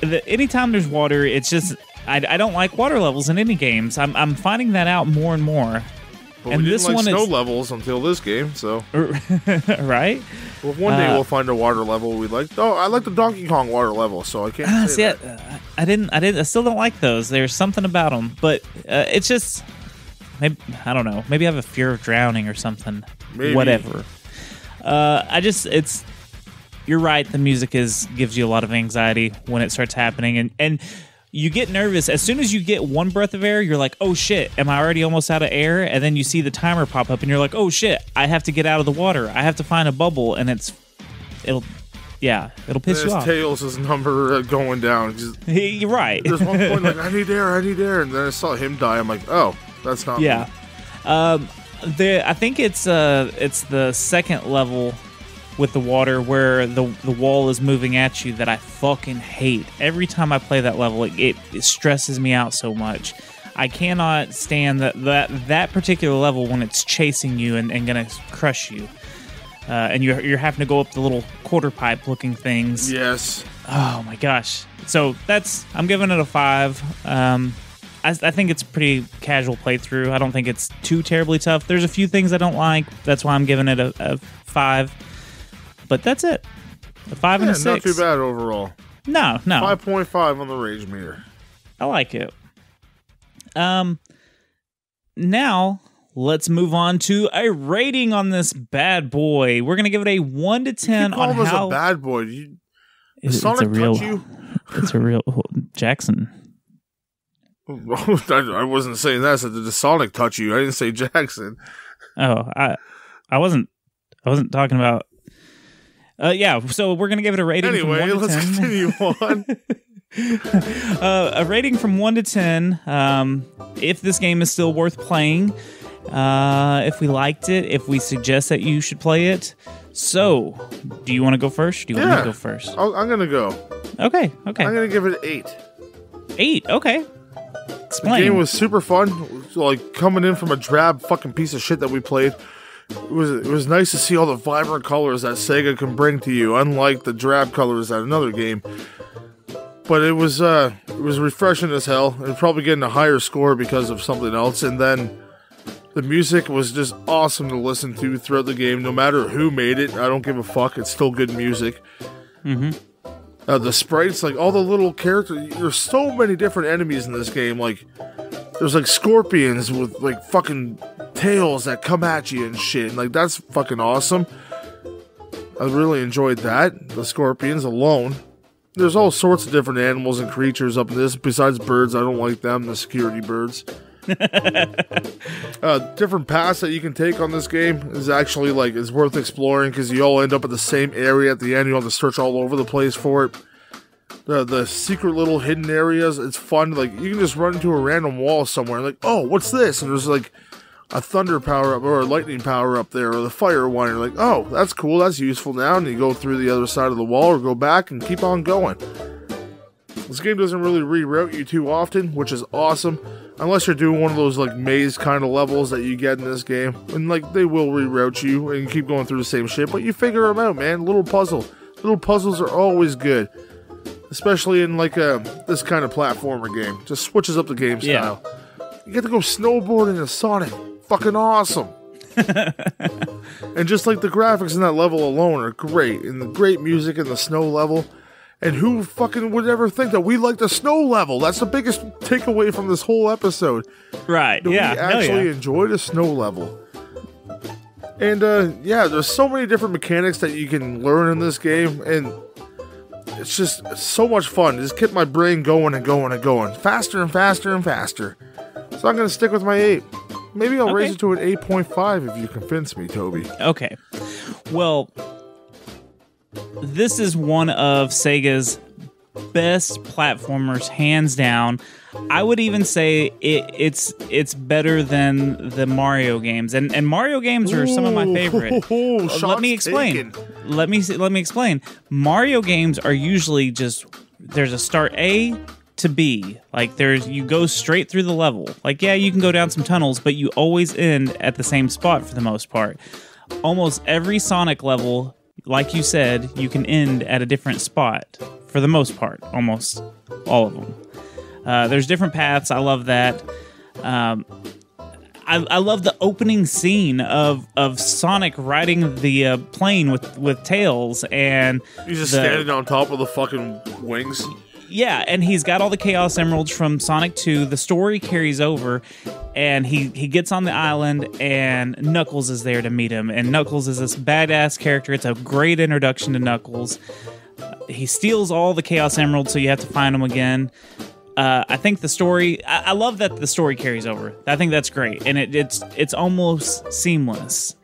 anytime there's water, it's just, I don't like water levels in any games. I'm finding that out more and more. But and we didn't like snow levels until this game, so... Right? Well, one day we'll find a water level we like. Oh, I like the Donkey Kong water level, so I can't say that. I still don't like those. There's something about them, but it's just... Maybe, I don't know. Maybe I have a fear of drowning or something. Maybe. Whatever. You're right, the music gives you a lot of anxiety when it starts happening, and you get nervous. As soon as you get one breath of air, you're like, oh shit, am I already almost out of air? And then you see the timer pop up and you're like, oh shit, I have to get out of the water. I have to find a bubble, and it'll piss you off. Tails' number going down. You're right. There's one point like, I need air, and then I saw him die. I'm like, oh, that's not me. I think it's the second level with the water where the wall is moving at you that I fucking hate. Every time I play that level, it stresses me out so much. I cannot stand that particular level when it's chasing you and gonna crush you. And you're having to go up the little quarter pipe looking things. Yes. Oh my gosh. So I'm giving it a 5. I think it's a pretty casual playthrough. I don't think it's too terribly tough. There's a few things I don't like. That's why I'm giving it a 5. But that's it. A 5 and a 6. Not too bad overall. No. 5.5 on the rage meter. I like it. Now let's move on to a rating on this bad boy. We're gonna give it a 1 to 10 on how. Call him a bad boy. Sonic touch you? It's a real Jackson. I wasn't saying that. I said, did the Sonic touch you? I didn't say Jackson. Oh, I wasn't talking about. So we're gonna give it a rating. Anyway, from 1 to let's 10. continue on. A rating from 1 to 10. If this game is still worth playing, if we liked it, if we suggest that you should play it. So, do you want to go first? Do you want me to go first? I'm gonna go. Okay. I'm gonna give it 8. 8. Okay. Explain. The game was super fun. Like coming in from a drab fucking piece of shit that we played. It was nice to see all the vibrant colors that Sega can bring to you, unlike the drab colors at another game. But it was refreshing as hell. It was probably getting a higher score because of something else. And then the music was just awesome to listen to throughout the game, no matter who made it. I don't give a fuck. It's still good music. Mm-hmm. The sprites, like all the little characters. There's so many different enemies in this game. Like there's like scorpions with like fucking tails that come at you and shit. And, like that's fucking awesome. I really enjoyed that. The scorpions alone. There's all sorts of different animals and creatures up in this. Besides birds, I don't like them. The security birds. Different paths that you can take on this game is actually like is worth exploring because you all end up at the same area at the end. You don't have to search all over the place for it. The secret little hidden areas, it's fun. Like you can just run into a random wall somewhere and like, oh, what's this? And there's like a thunder power up or a lightning power up there or the fire one. You're like, oh, that's cool. That's useful now. And you go through the other side of the wall or go back and keep on going. This game doesn't really reroute you too often, which is awesome. Unless you're doing one of those like maze kind of levels that you get in this game. And like they will reroute you and you keep going through the same shit. But you figure them out, man. Little puzzles are always good. Especially in like this kind of platformer game. Just switches up the game style. Yeah. You get to go snowboarding in Sonic. Fucking awesome. And just like the graphics in that level alone are great. And the great music in the snow level. And who fucking would ever think that we like the snow level? That's the biggest takeaway from this whole episode. Right, We actually enjoy the snow level. And there's so many different mechanics that you can learn in this game. And it's just so much fun. Just keep my brain going and going and going. Faster and faster and faster. So I'm going to stick with my 8. Maybe I'll raise it to an 8.5 if you convince me, Toby. Okay. Well, this is one of Sega's best platformers, hands down. I would even say it's better than the Mario games, and Mario games are some of my favorite. Let me explain. Let me explain. Mario games are usually just there's a start A to B. Like you go straight through the level. Like you can go down some tunnels, but you always end at the same spot for the most part. Almost every Sonic level, like you said, you can end at a different spot for the most part. Almost all of them. There's different paths. I love that. I love the opening scene of Sonic riding the plane with Tails, and he's just standing on top of the fucking wings. Yeah, and he's got all the Chaos Emeralds from Sonic 2. The story carries over, and he gets on the island, and Knuckles is there to meet him. And Knuckles is this badass character. It's a great introduction to Knuckles. He steals all the Chaos Emeralds, so you have to find them again. I think the story... I love that the story carries over. I think that's great, and it's almost seamless.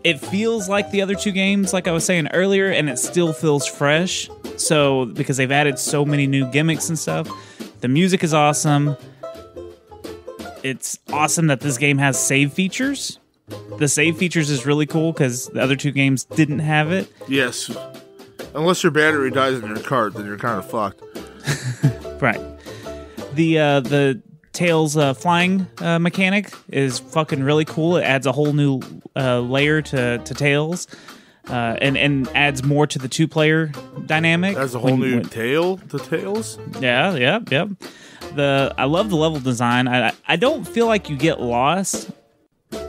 It feels like the other two games, like I was saying earlier, and it still feels fresh. So, because they've added so many new gimmicks and stuff. The music is awesome. It's awesome that this game has save features. The save features is really cool because the other two games didn't have it. Yes. Unless your battery dies in your cart, then you're kind of fucked. Right. The Tails flying mechanic is fucking really cool. It adds a whole new layer to Tails, and adds more to the two-player dynamic. That's a whole new tail to Tails? Yeah. I love the level design. I don't feel like you get lost.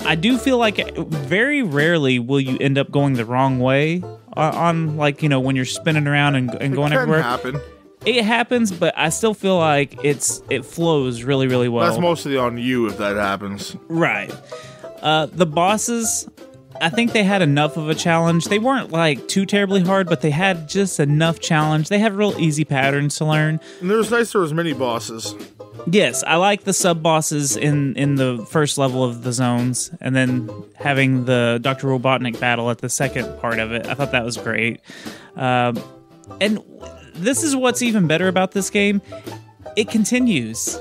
I do feel like very rarely will you end up going the wrong way on like, when you're spinning around and going everywhere. It can happen. It happens, but I still feel like it flows really, really well. That's mostly on you if that happens. Right. The bosses, I think they had enough of a challenge. They weren't like too terribly hard, but they had just enough challenge. They have real easy patterns to learn. And it was nice there was many bosses. Yes, I like the sub-bosses in the first level of the zones, and then having the Dr. Robotnik battle at the second part of it. I thought that was great. And this is what's even better about this game. It continues.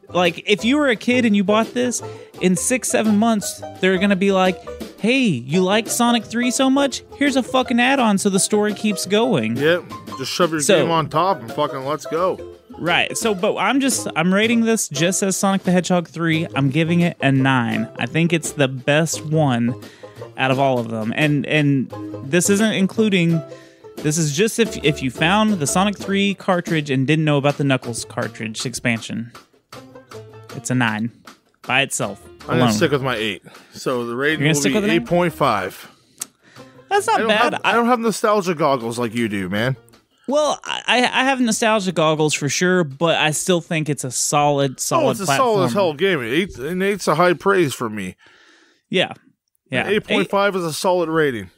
Like, if you were a kid and you bought this, in 6-7 months, they're going to be like, hey, you like Sonic 3 so much? Here's a fucking add-on so the story keeps going. Yep, just shove your game on top and fucking let's go. Right, but I'm rating this just as Sonic the Hedgehog 3. I'm giving it a 9. I think it's the best one out of all of them. And this isn't including... This is just if you found the Sonic 3 cartridge and didn't know about the Knuckles cartridge expansion. It's a 9 by itself. I'm going to stick with my 8. So the rating will be 8.5. That's not bad. I don't have nostalgia goggles like you do, man. Well, I have nostalgia goggles for sure, but I still think it's a solid it's a solid as hell game. 8's a high praise from me. Yeah. 8.5 is a solid rating.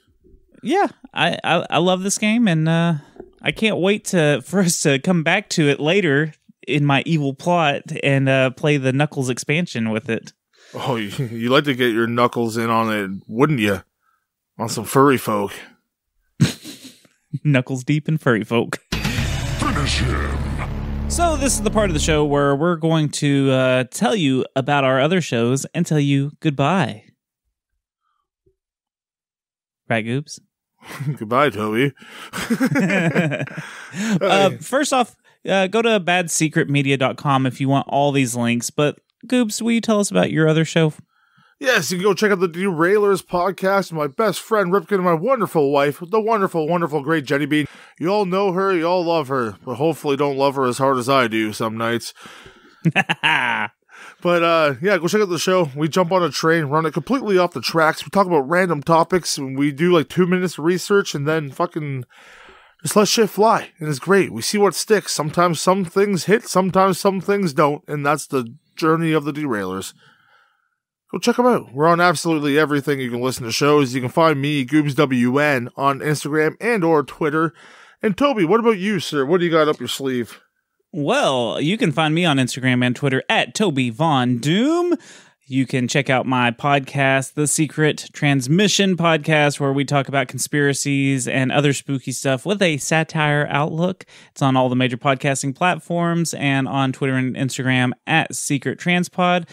Yeah, I love this game, and I can't wait for us to come back to it later in my evil plot and play the Knuckles expansion with it. Oh, you like to get your Knuckles in on it, wouldn't you? On some furry folk. Knuckles deep in furry folk. Finish him. So this is the part of the show where we're going to tell you about our other shows and tell you goodbye. Right, Goobs? Goodbye, Toby. First off, go to badsecretmedia.com if you want all these links. But Goobs, will you tell us about your other show? Yes, you can go check out the Derailers podcast with my best friend Ripken and my wonderful wife, the wonderful, wonderful, great Jenny Bean. You all know her, you all love her, but hopefully don't love her as hard as I do some nights. But yeah, go check out the show. We jump on a train, run it completely off the tracks. We talk about random topics, and we do like 2 minutes of research, and then fucking just let shit fly. And it's great. We see what sticks. Sometimes some things hit, sometimes some things don't, and that's the journey of the Derailers. Go check them out. We're on absolutely everything you can listen to shows. You can find me, GoobsWN, on Instagram and or Twitter. And Toby, what about you, sir? What do you got up your sleeve? Well, you can find me on Instagram and Twitter at Toby Von Doom. You can check out my podcast, The Secret Transmission Podcast, where we talk about conspiracies and other spooky stuff with a satire outlook. It's on all the major podcasting platforms and on Twitter and Instagram at Secret Transpod.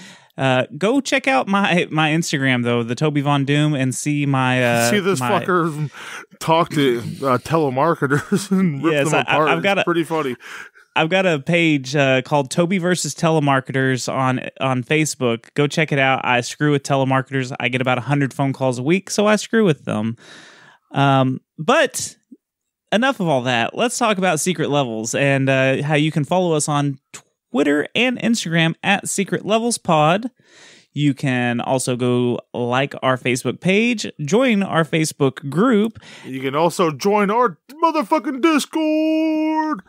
Go check out my Instagram though, the Toby Von Doom, and see my see this fucker talk to telemarketers and rip them apart. It's pretty funny. I've got a page called Toby versus Telemarketers on Facebook. Go check it out. I screw with telemarketers. I get about 100 phone calls a week, so I screw with them. But enough of all that. Let's talk about Secret Levels and how you can follow us on Twitter and Instagram at Secret Levels Pod. You can also go like our Facebook page, join our Facebook group. You can also join our motherfucking Discord.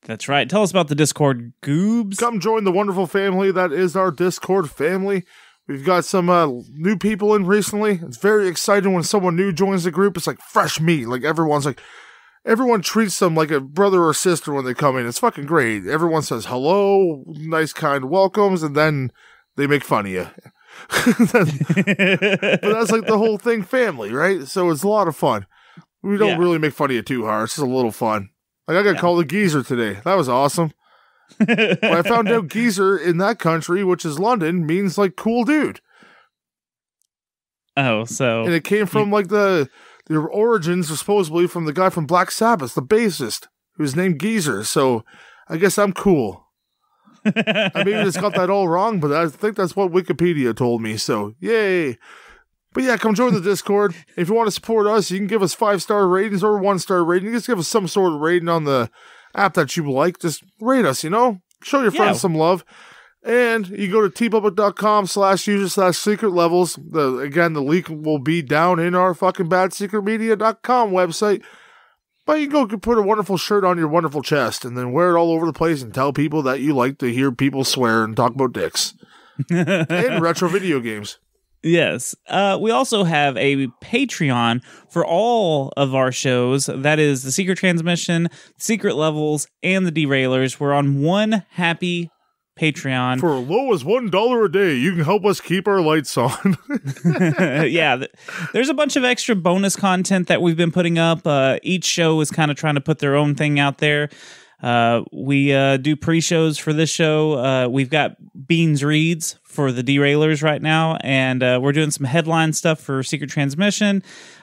That's right. Tell us about the Discord, Goobs. Come join the wonderful family that is our Discord family. We've got some new people in recently. It's very exciting when someone new joins the group. It's like fresh meat. Like everyone treats them like a brother or sister when they come in. It's fucking great. Everyone says hello, nice kind welcomes, and then they make fun of you. But that's like the whole thing, family, right? So it's a lot of fun. We don't really make fun of you too hard. It's just a little fun. Like, I got called a geezer today. That was awesome. But I found out geezer in that country, which is London, means, like, cool dude. Oh, so... And it came from, like, the origins are supposedly from the guy from Black Sabbath, the bassist, who's named Geezer. So, I guess I'm cool. I maybe just got that all wrong, but I think that's what Wikipedia told me. So, yay! But yeah, come join the Discord. If you want to support us, you can give us 5-star ratings or 1-star rating. Just give us some sort of rating on the app that you like. Just rate us, you know? Show your friends some love. And you go to tpublic.com/user/secret levels. Again, the link will be down in our fucking badsecretmedia.com website. But you can go put a wonderful shirt on your wonderful chest and then wear it all over the place and tell people that you like to hear people swear and talk about dicks. And retro video games. Yes. We also have a Patreon for all of our shows. That is the Secret Transmission, Secret Levels, and the Derailers. We're on one happy Patreon. For as low as $1 a day, you can help us keep our lights on. Yeah. There's a bunch of extra bonus content that we've been putting up. Each show is kind of trying to put their own thing out there. We do pre-shows for this show. We've got Beans Reads for the Derailers right now, and we're doing some headline stuff for Secret Transmission.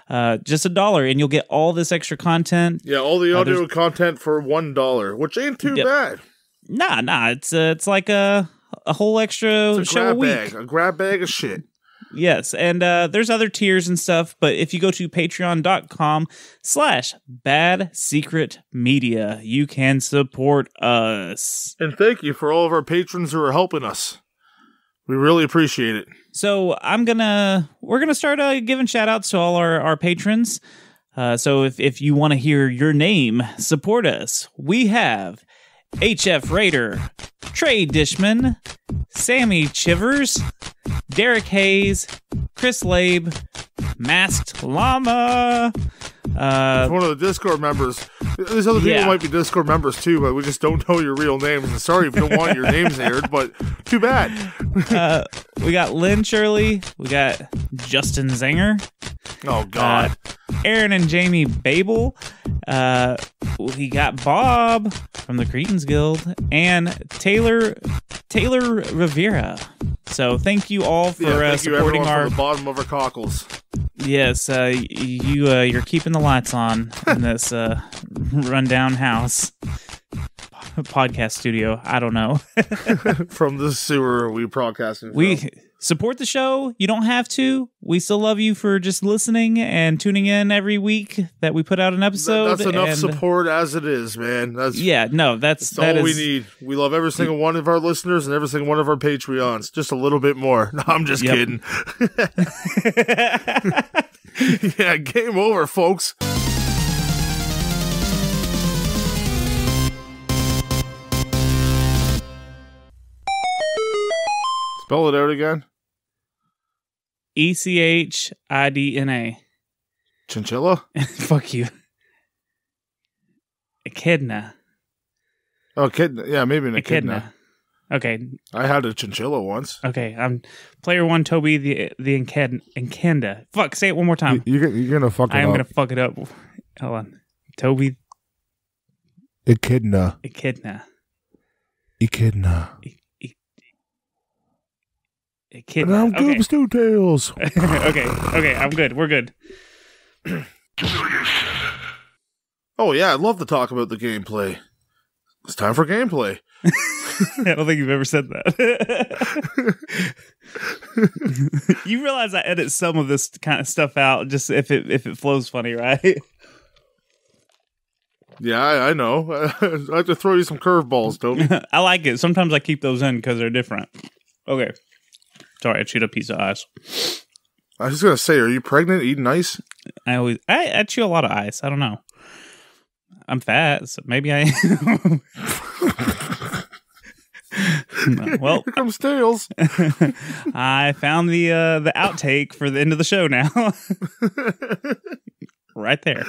Just $1, and you'll get all this extra content. Yeah, all the audio content for $1, which ain't too bad. Nah. It's like a whole extra show a week. A grab bag of shit. Yes, and there's other tiers and stuff, but if you go to patreon.com/badsecretmedia, you can support us. And thank you for all of our patrons who are helping us. We really appreciate it. So we're gonna start giving shout outs to all our patrons. So if you want to hear your name support us, we have HF Raider, Trey Dishman, Sammy Chivers, Derek Hayes, Chris Labe, Masked Llama. One of the Discord members. These other people might be Discord members too, but we just don't know your real names. And sorry if you don't want your names aired, but too bad. We got Lynn Shirley. We got Justin Zanger. Oh, God. Aaron and Jamie Babel. We got Bob from the Cretans Guild and Taylor Rivera. So thank you all for supporting our from the bottom of our cockles. Yes, you're keeping the lights on in this rundown house podcast studio. I don't know. From the sewer, we broadcasting. We support the show. You don't have to. We still love you for just listening and tuning in every week that we put out an episode. That's enough support as it is, man. That's all we need. We love every single one of our listeners and every single one of our Patreons. Just a little bit more. No, I'm just kidding. Yeah, game over, folks. Spell it out again. ECHIDNA. Chinchilla? Fuck you. Echidna. Oh, echidna. Yeah, maybe an echidna. Okay. I had a chinchilla once. Okay, I'm player 1, Toby the Enkenda. Fuck, say it one more time. You're gonna fuck it up. I am gonna fuck it up. Hold on. Toby. Echidna. Echidna. Echidna. Echidna. And I'm Goobs Two Tails. Okay, I'm good. We're good. Oh yeah, I'd love to talk about the gameplay. It's time for gameplay. I don't think you've ever said that. You realize I edit some of this kind of stuff out just if it flows funny, right? Yeah, I know. I have to throw you some curveballs, Toby. I like it. Sometimes I keep those in because they're different. Okay. Sorry, I chewed a piece of ice. I was just gonna say, are you pregnant eating ice? I chew a lot of ice. I don't know. I'm fat, so maybe I am. Well, here comes Tails. I found the outtake for the end of the show now. Right there.